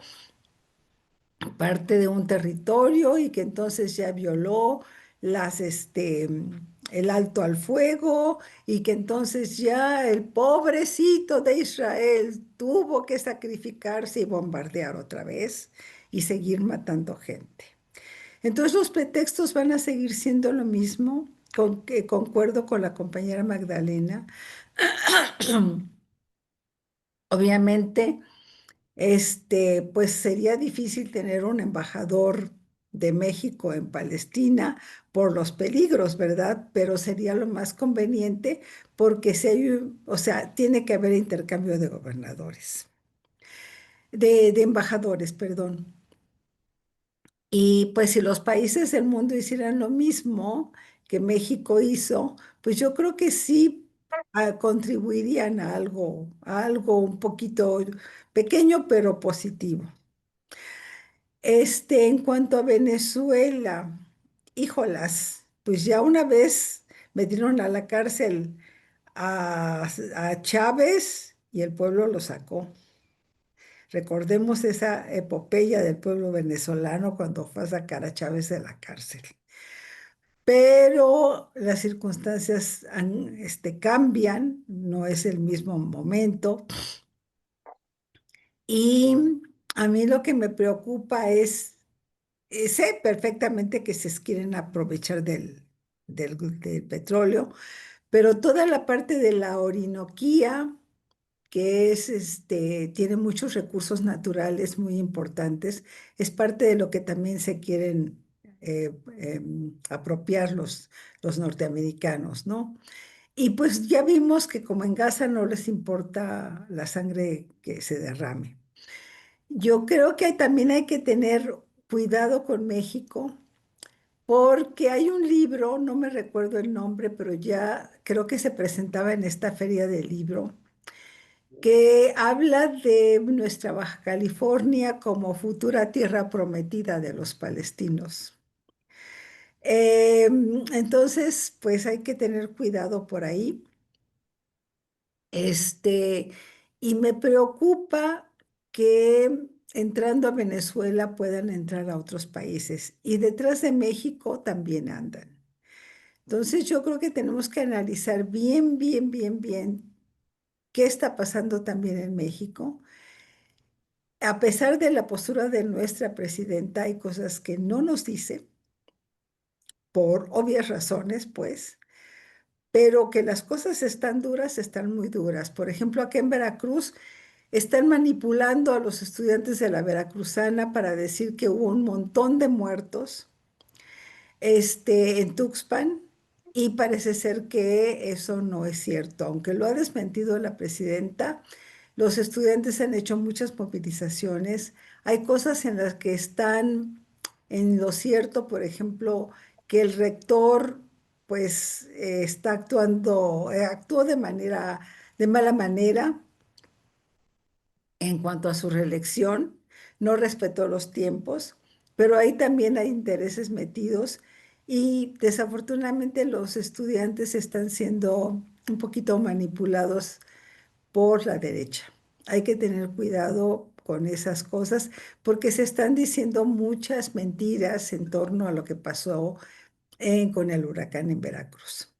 parte de un territorio y que entonces ya violó el alto al fuego, y que entonces ya el pobrecito de Israel tuvo que sacrificarse y bombardear otra vez y seguir matando gente. Entonces los pretextos van a seguir siendo lo mismo, con que concuerdo con la compañera Magdalena. Obviamente, pues sería difícil tener un embajador de México en Palestina por los peligros, ¿verdad? Pero sería lo más conveniente, porque si hay, o sea, tiene que haber intercambio de gobernadores, de embajadores, perdón. Y pues si los países del mundo hicieran lo mismo que México hizo, pues yo creo que sí contribuirían a algo un poquito pequeño pero positivo. En cuanto a Venezuela, híjolas, pues ya una vez metieron a la cárcel a Chávez y el pueblo lo sacó. Recordemos esa epopeya del pueblo venezolano cuando fue a sacar a Chávez de la cárcel. Pero las circunstancias cambian, no es el mismo momento. Y a mí lo que me preocupa es, sé perfectamente que se quieren aprovechar del petróleo, pero toda la parte de la Orinoquía, que es, tiene muchos recursos naturales muy importantes, es parte de lo que también se quieren apropiar los norteamericanos, ¿no? Y pues ya vimos que como en Gaza no les importa la sangre que se derrame. Yo creo que también hay que tener cuidado con México, porque hay un libro, no me recuerdo el nombre, pero ya creo que se presentaba en esta feria del libro, que habla de nuestra Baja California como futura tierra prometida de los palestinos. Entonces, pues hay que tener cuidado por ahí. Este, y me preocupa que entrando a Venezuela puedan entrar a otros países y detrás de México también andan. Entonces yo creo que tenemos que analizar bien qué está pasando también en México. A pesar de la postura de nuestra presidenta, hay cosas que no nos dice, por obvias razones, pues, pero que las cosas están duras, están muy duras. Por ejemplo, aquí en Veracruz están manipulando a los estudiantes de la Veracruzana para decir que hubo un montón de muertos en Tuxpan, y parece ser que eso no es cierto. Aunque lo ha desmentido la presidenta, los estudiantes han hecho muchas movilizaciones. Hay cosas en las que están en lo cierto, por ejemplo, que el rector pues está actuó de mala manera en cuanto a su reelección, no respetó los tiempos, pero ahí también hay intereses metidos y desafortunadamente los estudiantes están siendo un poquito manipulados por la derecha. Hay que tener cuidado con esas cosas porque se están diciendo muchas mentiras en torno a lo que pasó con el huracán en Veracruz.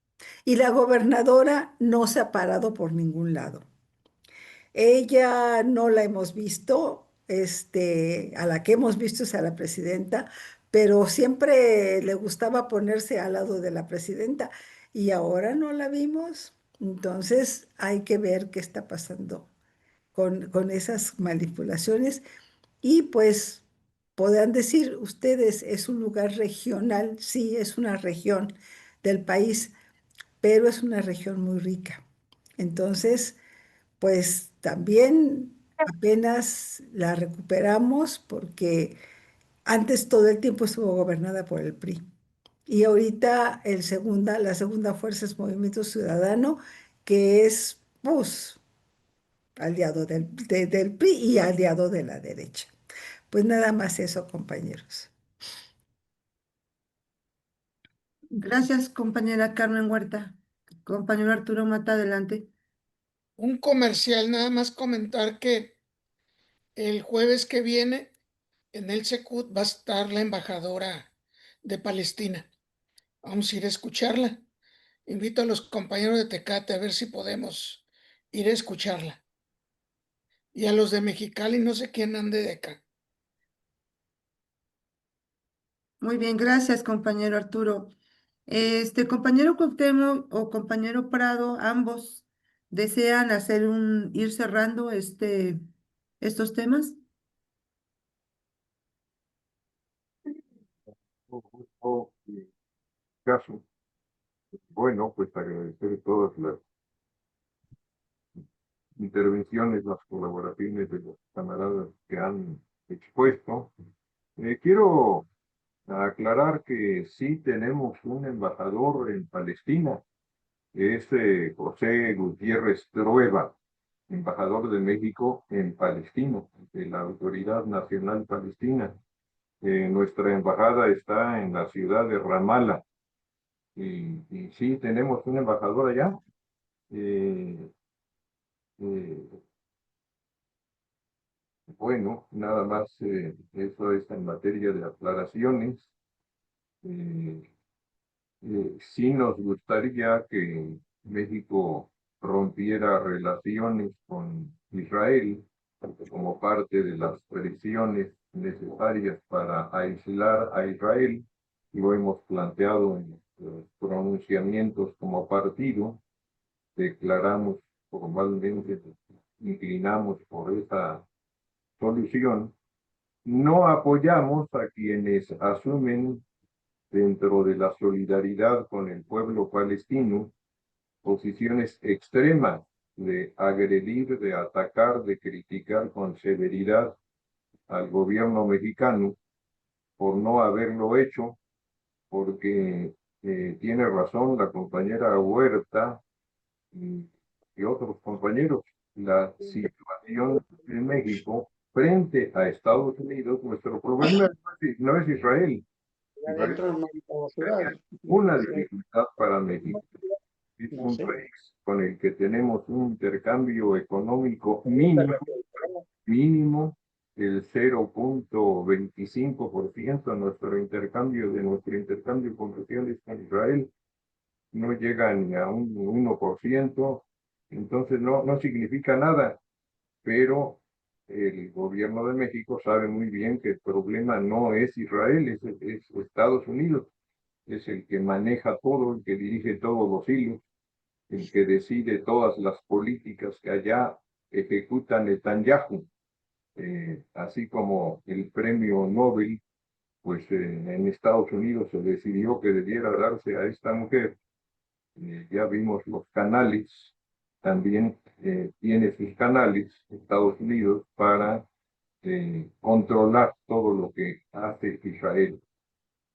Y la gobernadora no se ha parado por ningún lado. Ella no la hemos visto, a la que hemos visto es a la presidenta, pero siempre le gustaba ponerse al lado de la presidenta y ahora no la vimos. Entonces hay que ver qué está pasando con esas manipulaciones y pues podrán decir ustedes, es un lugar regional, sí, es una región del país, pero es una región muy rica. Entonces pues también apenas la recuperamos porque antes todo el tiempo estuvo gobernada por el PRI. Y ahorita la segunda fuerza es Movimiento Ciudadano, que es pues, aliado del PRI y aliado de la derecha. Pues nada más eso, compañeros. Gracias, compañera Carmen Huerta. Compañero Arturo Mata, adelante. Un comercial, nada más comentar que el jueves que viene en el Secut va a estar la embajadora de Palestina. Vamos a ir a escucharla. Invito a los compañeros de Tecate a ver si podemos ir a escucharla. Y a los de Mexicali, no sé quién ande de acá. Muy bien, gracias, compañero Arturo. Compañero Cuauhtémoc o compañero Prado, ambos desean ir cerrando estos temas. Gusto, caso. Bueno, pues agradecer todas las intervenciones, las colaboraciones de los camaradas que han expuesto. Quiero aclarar que sí tenemos un embajador en Palestina, es José Gutiérrez Trueba, embajador de México en Palestina, de la Autoridad Nacional Palestina. Nuestra embajada está en la ciudad de Ramallah y sí tenemos un embajador allá. Bueno, nada más eso es en materia de aclaraciones. Sí nos gustaría que México rompiera relaciones con Israel como parte de las presiones necesarias para aislar a Israel. Lo hemos planteado en los pronunciamientos como partido. Declaramos formalmente, inclinamos por esa solución. No apoyamos a quienes asumen dentro de la solidaridad con el pueblo palestino posiciones extremas de agredir, de atacar, de criticar con severidad al gobierno mexicano por no haberlo hecho, porque tiene razón la compañera Huerta y otros compañeros. La situación en México frente a Estados Unidos, nuestro problema no es Israel. Israel es una dificultad para México. Es un país con el que tenemos un intercambio económico mínimo, el 0.25% de nuestro intercambio comercial con Israel no llega ni a un 1%, entonces no significa nada, pero el gobierno de México sabe muy bien que el problema no es Israel, es Estados Unidos, es el que maneja todo, el que dirige todos los hilos, el que decide todas las políticas que allá ejecuta Netanyahu, así como el premio Nobel, pues en Estados Unidos se decidió que debiera darse a esta mujer. Ya vimos los canales, también tiene sus canales Estados Unidos para controlar todo lo que hace Israel.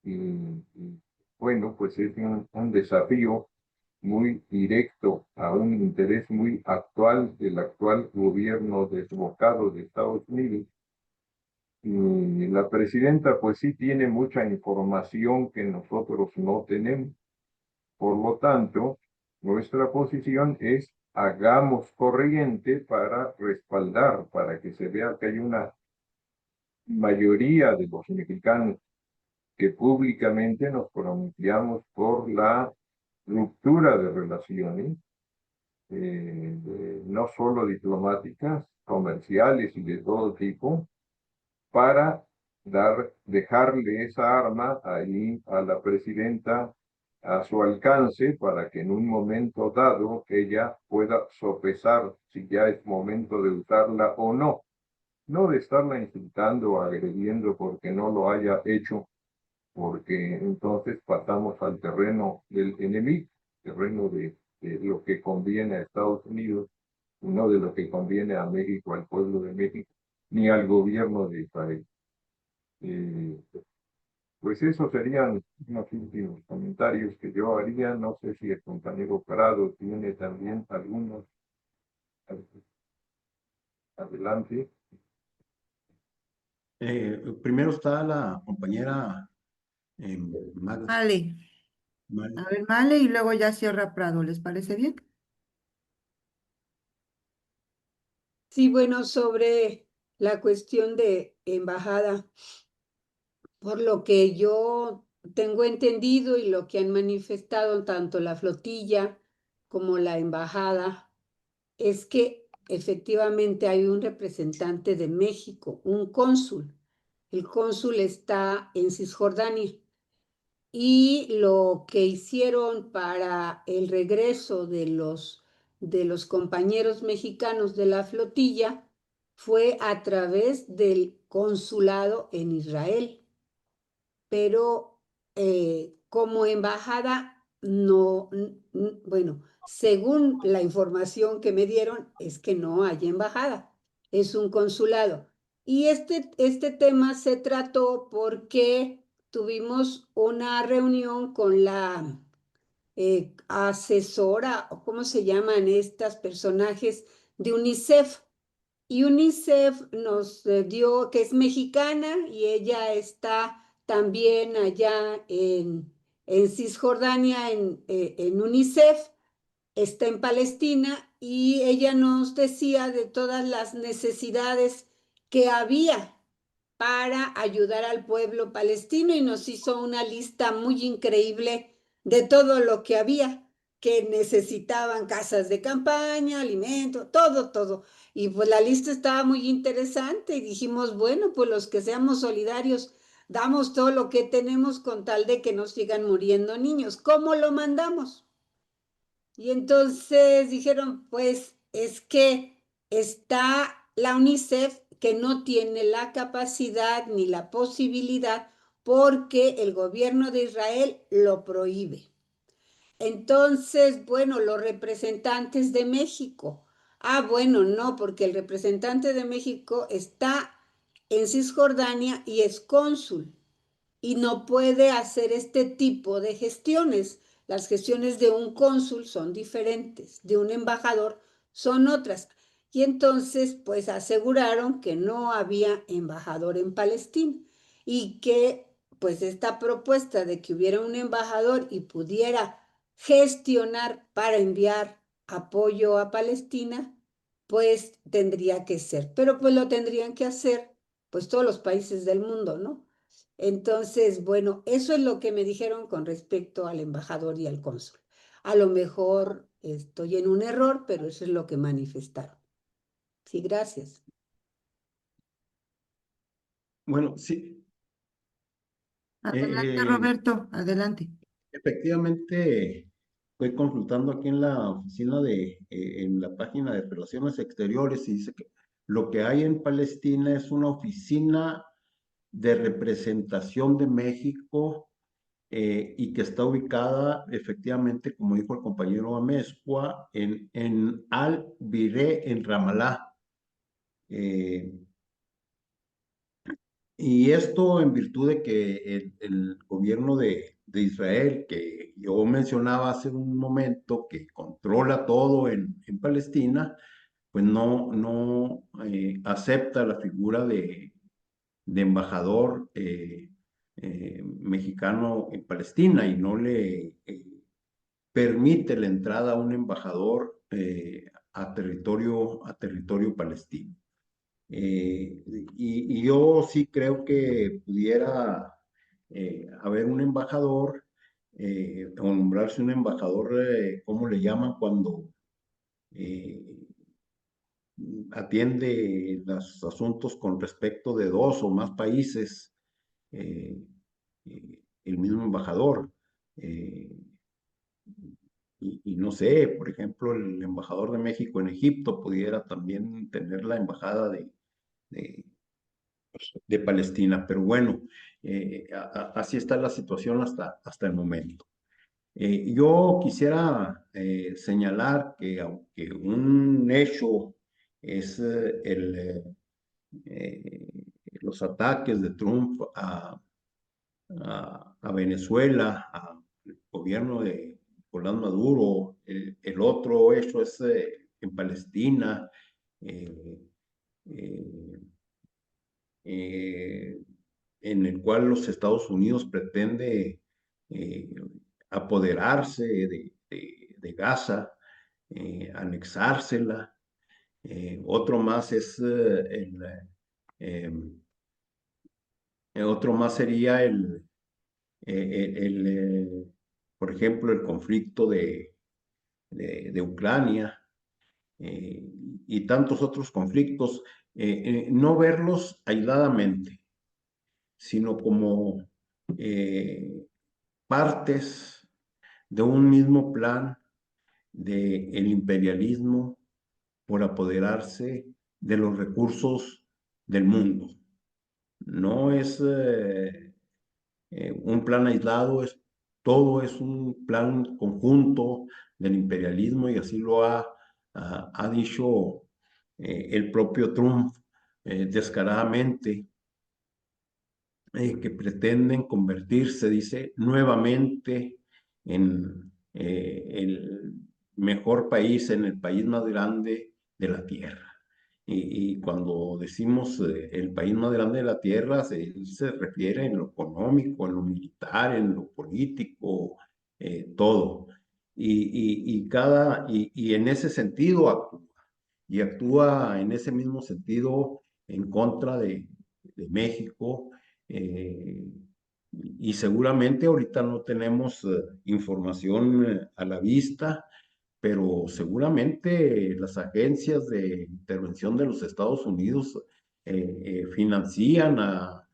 Y bueno, pues es un desafío muy directo a un interés muy actual del actual gobierno desbocado de Estados Unidos. Y la presidenta pues sí tiene mucha información que nosotros no tenemos. Por lo tanto, nuestra posición es hagamos corriente para respaldar, para que se vea que hay una mayoría de los mexicanos que públicamente nos pronunciamos por la ruptura de relaciones, no solo diplomáticas, comerciales y de todo tipo, para dejarle esa arma ahí a la presidenta a su alcance para que en un momento dado ella pueda sopesar si ya es momento de usarla o no. No de estarla insultando o agrediendo porque no lo haya hecho, porque entonces pasamos al terreno del enemigo, terreno de lo que conviene a Estados Unidos, y no de lo que conviene a México, al pueblo de México, ni al gobierno de Israel. Pues esos serían unos últimos comentarios que yo haría. No sé si el compañero Prado tiene también algunos. Adelante. Primero está la compañera Magda. Vale. A ver, Male, y luego ya cierra Prado, ¿les parece bien? Sí, bueno, sobre la cuestión de embajada, por lo que yo tengo entendido y lo que han manifestado tanto la flotilla como la embajada, es que efectivamente hay un representante de México, un cónsul. El cónsul está en Cisjordania. Y lo que hicieron para el regreso de los compañeros mexicanos de la flotilla fue a través del consulado en Israel. Pero como embajada, no, bueno, según la información que me dieron, es que no hay embajada, es un consulado. Y este tema se trató porque tuvimos una reunión con la asesora, o cómo se llaman estas personajes de UNICEF. Y UNICEF nos dio, que es mexicana, y ella está también allá en Cisjordania, en UNICEF, está en Palestina, y ella nos decía de todas las necesidades que había para ayudar al pueblo palestino y nos hizo una lista muy increíble de todo lo que había, que necesitaban casas de campaña, alimento, todo, todo. Y pues la lista estaba muy interesante y dijimos, bueno, pues los que seamos solidarios, damos todo lo que tenemos con tal de que no sigan muriendo niños. ¿Cómo lo mandamos? Y entonces dijeron, pues es que está la UNICEF que no tiene la capacidad ni la posibilidad porque el gobierno de Israel lo prohíbe. Entonces, bueno, los representantes de México. Ah, bueno, no, porque el representante de México está en Cisjordania y es cónsul y no puede hacer este tipo de gestiones. Las gestiones de un cónsul son diferentes, de un embajador son otras. Y entonces, pues aseguraron que no había embajador en Palestina y que, pues esta propuesta de que hubiera un embajador y pudiera gestionar para enviar apoyo a Palestina, pues tendría que ser. Pero pues lo tendrían que hacer, pues todos los países del mundo, ¿no? Entonces, bueno, eso es lo que me dijeron con respecto al embajador y al cónsul. A lo mejor estoy en un error, pero eso es lo que manifestaron. Sí, gracias. Bueno, sí, Adelante, Roberto, adelante. efectivamente, estoy consultando aquí en la oficina en la página de Relaciones Exteriores y dice que lo que hay en Palestina es una oficina de representación de México y que está ubicada efectivamente, como dijo el compañero Amezcua, en Al-Biré, en Ramallah. Y esto en virtud de que el gobierno de Israel, que yo mencionaba hace un momento, que controla todo en Palestina, pues no acepta la figura de embajador mexicano en Palestina y no le permite la entrada a un embajador a territorio palestino. Y yo sí creo que pudiera haber un embajador o nombrarse un embajador, ¿cómo le llaman cuando atiende los asuntos con respecto de dos o más países? El mismo embajador. Y no sé, por ejemplo, el embajador de México en Egipto pudiera también tener la embajada de Palestina, pero bueno, así está la situación hasta el momento. Yo quisiera señalar que aunque un hecho es los ataques de Trump a Venezuela, al gobierno de Nicolás Maduro, el otro hecho es en Palestina, eh, eh, en el cual los Estados Unidos pretende apoderarse de Gaza, anexársela. Otro más es otro más sería por ejemplo, el conflicto de Ucrania y tantos otros conflictos, no verlos aisladamente, sino como partes de un mismo plan del imperialismo por apoderarse de los recursos del mundo. No es un plan aislado, todo es un plan conjunto del imperialismo y así lo ha dicho el propio Trump descaradamente. que pretenden convertirse, dice, nuevamente en el mejor país, en el país más grande de la Tierra. Y cuando decimos el país más grande de la Tierra, se refiere en lo económico, en lo militar, en lo político, todo. Y en ese sentido actúa. Y actúa en ese mismo sentido en contra de México. Y seguramente ahorita no tenemos información a la vista, pero seguramente las agencias de intervención de los Estados Unidos financian a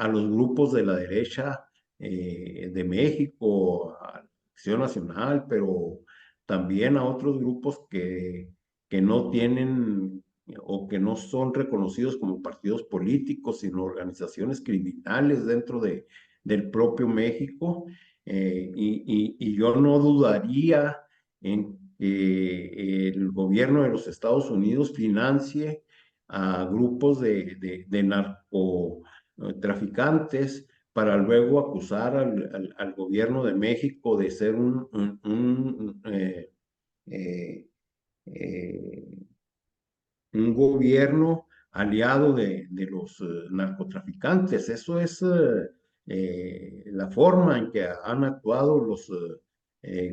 los grupos de la derecha de México, a Acción Nacional, pero también a otros grupos que no tienen o que no son reconocidos como partidos políticos, sino organizaciones criminales dentro del propio México. Y yo no dudaría en que el gobierno de los Estados Unidos financie a grupos de narcotraficantes para luego acusar al gobierno de México de ser eh, un gobierno aliado de los narcotraficantes. Eso es la forma en que han actuado los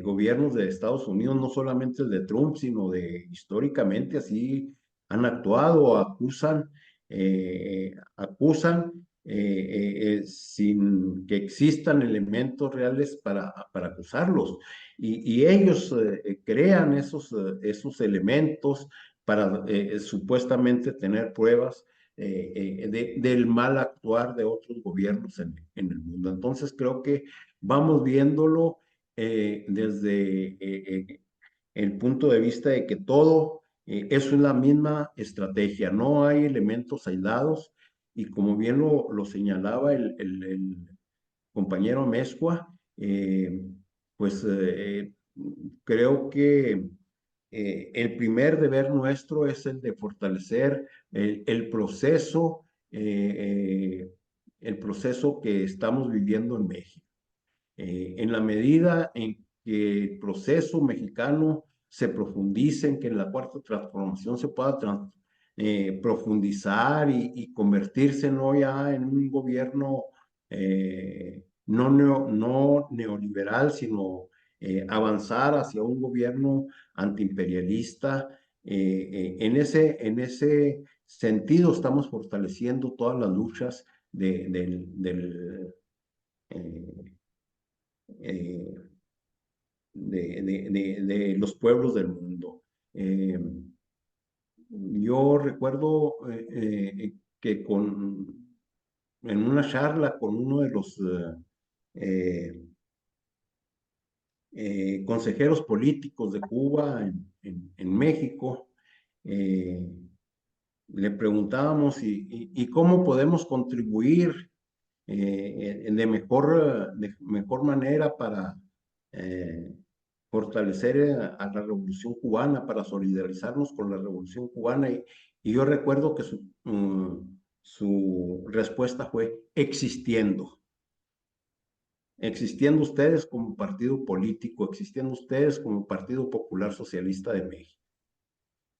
gobiernos de Estados Unidos, no solamente el de Trump, sino históricamente así han actuado, acusan sin que existan elementos reales para acusarlos. Y ellos crean esos elementos para supuestamente tener pruebas del mal actuar de otros gobiernos en el mundo. Entonces creo que vamos viéndolo desde el punto de vista de que todo es la misma estrategia, no hay elementos aislados y como bien lo señalaba el compañero Mezcua, pues creo que el primer deber nuestro es el de fortalecer el proceso que estamos viviendo en México. En la medida en que el proceso mexicano se profundice, en que la cuarta transformación se pueda profundizar y convertirse no ya en un gobierno no neoliberal, sino avanzar hacia un gobierno antiimperialista. En ese sentido estamos fortaleciendo todas las luchas de los pueblos del mundo. Yo recuerdo que en una charla con uno de los consejeros políticos de Cuba en México, le preguntábamos y cómo podemos contribuir de mejor manera para fortalecer a la Revolución Cubana, para solidarizarnos con la Revolución Cubana. Y yo recuerdo que su respuesta fue existiendo ustedes como partido político, existiendo ustedes como Partido Popular Socialista de México.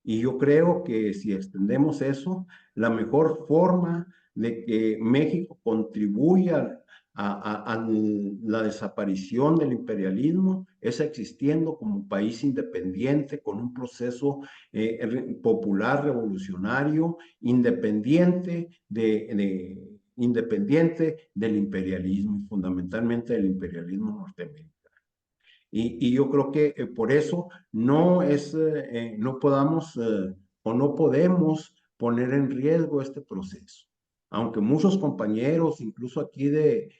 Y yo creo que si extendemos eso, la mejor forma de que México contribuya a la desaparición del imperialismo es existiendo como país independiente, con un proceso popular, revolucionario, independiente del imperialismo, fundamentalmente del imperialismo norteamericano. Y yo creo que por eso no podamos o no podemos poner en riesgo este proceso. Aunque muchos compañeros, incluso aquí de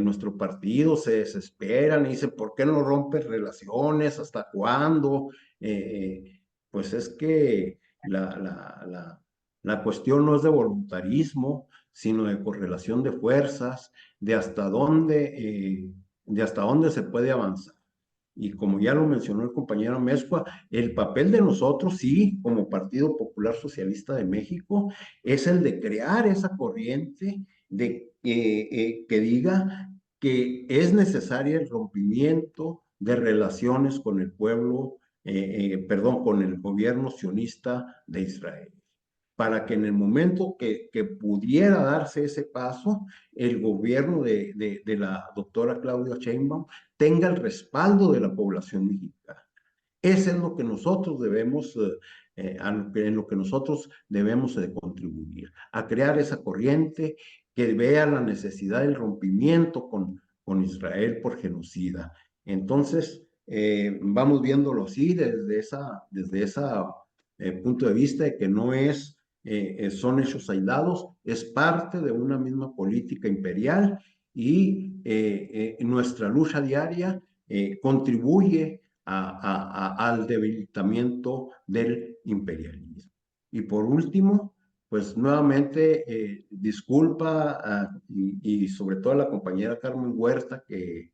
nuestro partido, se desesperan y dicen, ¿por qué no rompes relaciones? ¿Hasta cuándo? Pues es que la cuestión no es de voluntarismo, sino de correlación de fuerzas, de hasta dónde se puede avanzar. Y como ya lo mencionó el compañero Mezcua, el papel de nosotros, sí, como Partido Popular Socialista de México, es el de crear esa corriente, de que diga que es necesario el rompimiento de relaciones con el pueblo, perdón, con el gobierno sionista de Israel, para que en el momento que pudiera darse ese paso, el gobierno de la doctora Claudia Sheinbaum tenga el respaldo de la población mexicana. Eso es lo que nosotros debemos, en lo que nosotros debemos de contribuir, a crear esa corriente que vea la necesidad del rompimiento con Israel por genocida. Entonces, vamos viéndolo así desde esa punto de vista de que no es, son hechos aislados, es parte de una misma política imperial y nuestra lucha diaria contribuye al debilitamiento del imperialismo. Y por último, pues nuevamente disculpa y sobre todo a la compañera Carmen Huerta que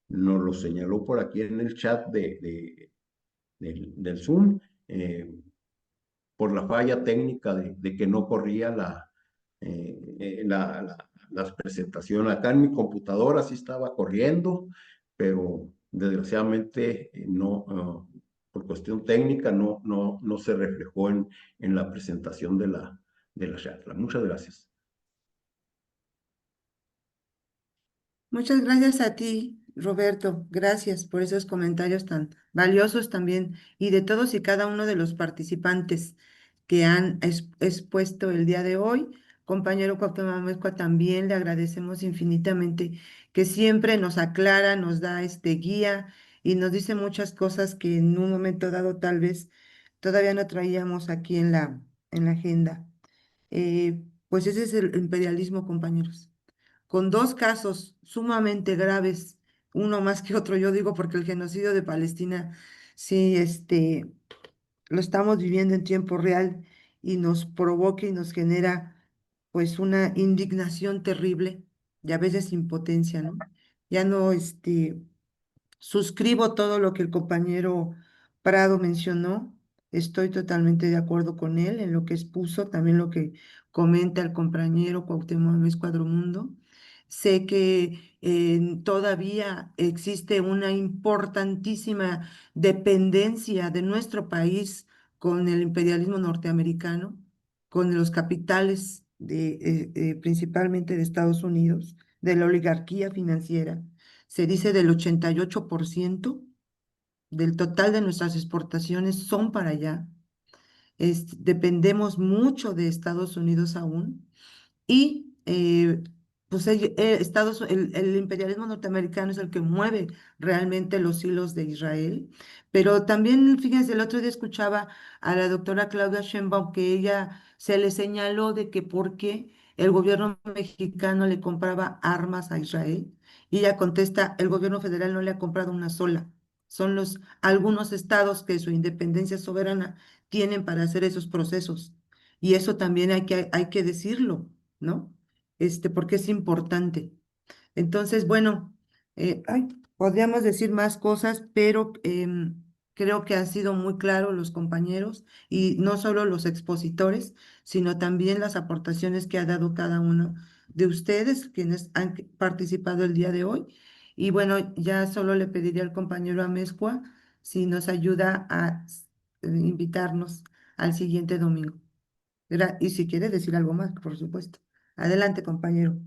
nos lo señaló por aquí en el chat del Zoom, por la falla técnica de que no corría las presentaciones. Acá en mi computadora sí estaba corriendo, pero desgraciadamente por cuestión técnica no se reflejó en la presentación de la charla. Muchas gracias. Muchas gracias a ti, Roberto. Gracias por esos comentarios tan valiosos también y de todos y cada uno de los participantes que han expuesto el día de hoy. Compañero Cuauhtémoc Amezcua, también le agradecemos infinitamente que siempre nos aclara, nos da este guía y nos dice muchas cosas que en un momento dado tal vez todavía no traíamos aquí en la agenda. Pues ese es el imperialismo, compañeros, con dos casos sumamente graves, uno más que otro, yo digo, porque el genocidio de Palestina, sí, lo estamos viviendo en tiempo real y nos provoca y nos genera, pues, una indignación terrible y a veces impotencia, ¿no? Ya no, suscribo todo lo que el compañero Prado mencionó. Estoy totalmente de acuerdo con él en lo que expuso, también lo que comenta el compañero Cuauhtémoc Escuadromundo. Sé que todavía existe una importantísima dependencia de nuestro país con el imperialismo norteamericano, con los capitales principalmente de Estados Unidos, de la oligarquía financiera. Se dice del 88% del total de nuestras exportaciones son para allá. Dependemos mucho de Estados Unidos aún. Y pues el imperialismo norteamericano es el que mueve realmente los hilos de Israel. Pero también, fíjense, el otro día escuchaba a la doctora Claudia Sheinbaum que ella se le señaló de que por qué el gobierno mexicano le compraba armas a Israel. Y ella contesta, el gobierno federal no le ha comprado una sola. Son algunos estados que su independencia soberana tienen para hacer esos procesos. Y eso también hay que decirlo, ¿no? Porque es importante. Entonces, bueno, podríamos decir más cosas, pero creo que han sido muy claros los compañeros y no solo los expositores, sino también las aportaciones que ha dado cada uno de ustedes, quienes han participado el día de hoy. Y bueno, ya solo le pediría al compañero Amezcua si nos ayuda a invitarnos al siguiente domingo. Y si quiere decir algo más, por supuesto. Adelante, compañero.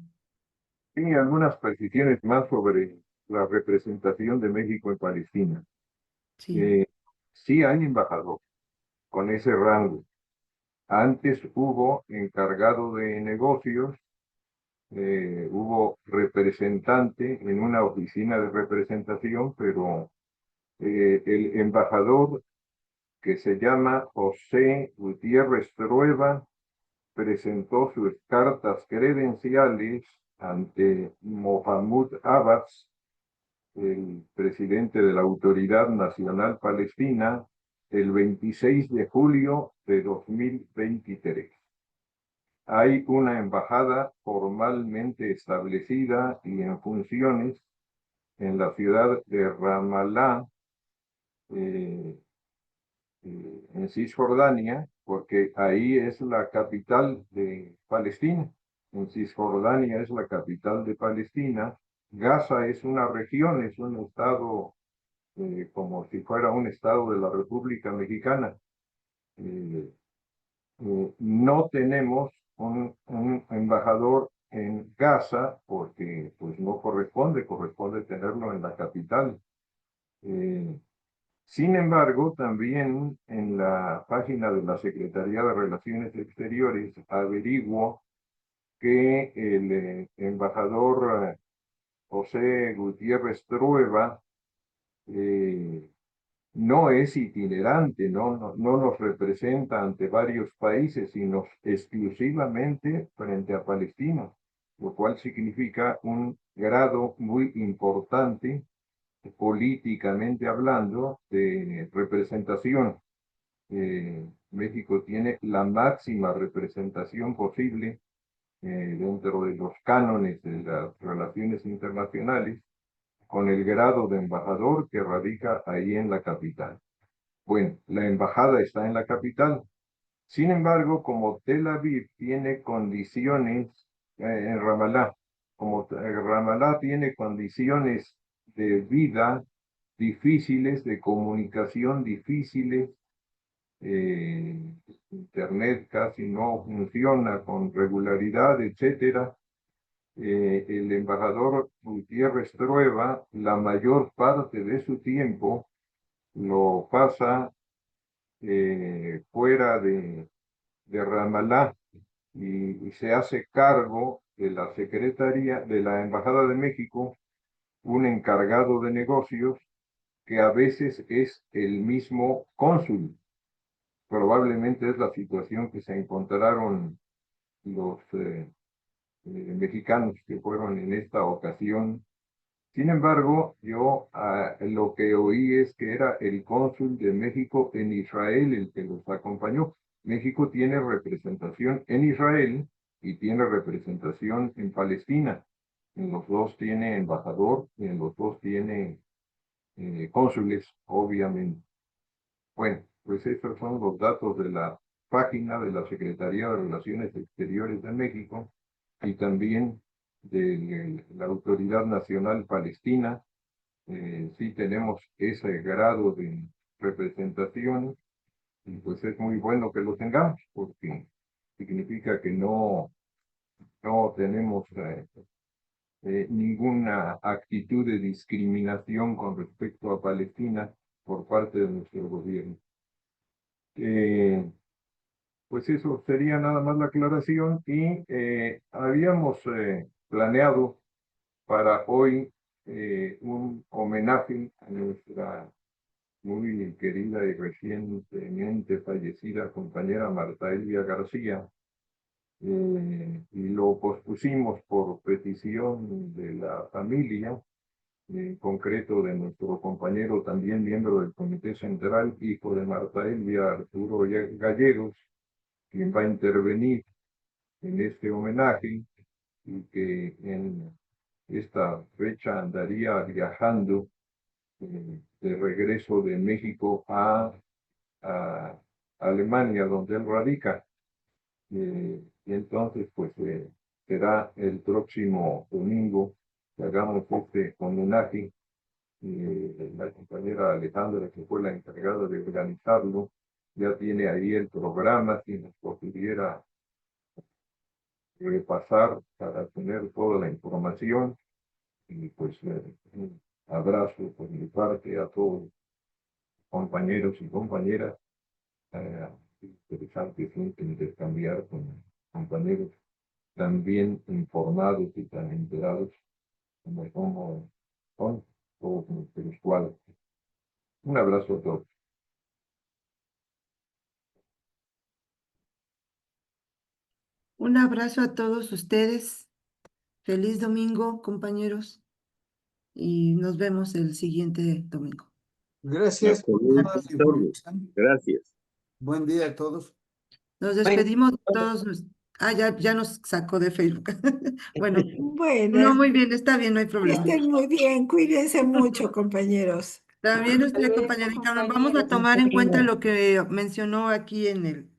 Sí, algunas precisiones más sobre la representación de México en Palestina. Sí. Sí hay embajador con ese rango. Antes hubo encargado de negocios, hubo representante en una oficina de representación, pero el embajador, que se llama José Gutiérrez Trueba, presentó sus cartas credenciales ante Mohamed Abbas, el presidente de la Autoridad Nacional Palestina, el 26 de julio de 2023. Hay una embajada formalmente establecida y en funciones en la ciudad de Ramallah, en Cisjordania, porque ahí es la capital de Palestina. En Cisjordania es la capital de Palestina. Gaza es una región, es un estado como si fuera un estado de la República Mexicana. No tenemos un embajador en Gaza porque pues no corresponde tenerlo en la capital. Sin embargo, también en la página de la Secretaría de Relaciones Exteriores averiguo que el embajador José Gutiérrez Trueba no es itinerante, no nos representa ante varios países, sino exclusivamente frente a Palestina, lo cual significa un grado muy importante, políticamente hablando, de representación. México tiene la máxima representación posible dentro de los cánones de las relaciones internacionales, con el grado de embajador que radica ahí en la capital. Bueno, la embajada está en la capital. Sin embargo, como Tel Aviv tiene condiciones, en Ramallah, como Ramallah tiene condiciones de vida difíciles, de comunicación difíciles, internet casi no funciona con regularidad, etcétera. El embajador Gutiérrez Trueba, la mayor parte de su tiempo lo pasa fuera de Ramallah y se hace cargo de la Secretaría de la Embajada de México, un encargado de negocios que a veces es el mismo cónsul. Probablemente es la situación que se encontraron los mexicanos que fueron en esta ocasión. Sin embargo, yo lo que oí es que era el cónsul de México en Israel el que los acompañó. México tiene representación en Israel y tiene representación en Palestina. En los dos tiene embajador y en los dos tiene cónsules, obviamente. Bueno, pues estos son los datos de la página de la Secretaría de Relaciones Exteriores de México y también de la Autoridad Nacional Palestina. Sí tenemos ese grado de representación y pues es muy bueno que lo tengamos porque significa que no tenemos ninguna actitud de discriminación con respecto a Palestina por parte de nuestro gobierno. Pues eso sería nada más la aclaración y habíamos planeado para hoy un homenaje a nuestra muy querida y recientemente fallecida compañera Marta Elvia García, y lo pospusimos por petición de la familia, en concreto de nuestro compañero también miembro del Comité Central, hijo de Marta Elvia, Arturo Gallegos, quien va a intervenir en este homenaje y que en esta fecha andaría viajando de regreso de México a Alemania, donde él radica. Y entonces, pues, será el próximo domingo que hagamos este homenaje. La compañera Alejandra, que fue la encargada de organizarlo, ya tiene ahí el programa, si nos pudiera repasar para tener toda la información. Y pues un abrazo por mi parte a todos los compañeros y compañeras. Interesante siempre intercambiar con compañeros tan bien informados y tan enterados como son todos nuestros cuadros. Un abrazo a todos. Un abrazo a todos ustedes. Feliz domingo, compañeros, y nos vemos el siguiente domingo. Gracias por Absoluto, toda la Victoria. información. Gracias. Buen día a todos. Nos despedimos todos. Ya nos sacó de Facebook. Bueno, no, Bueno, muy bien, está bien, no hay que problema. estén muy bien, cuídense mucho, compañeros. También usted, luego, compañerita, vamos a tomar en cuenta lo que mencionó aquí en el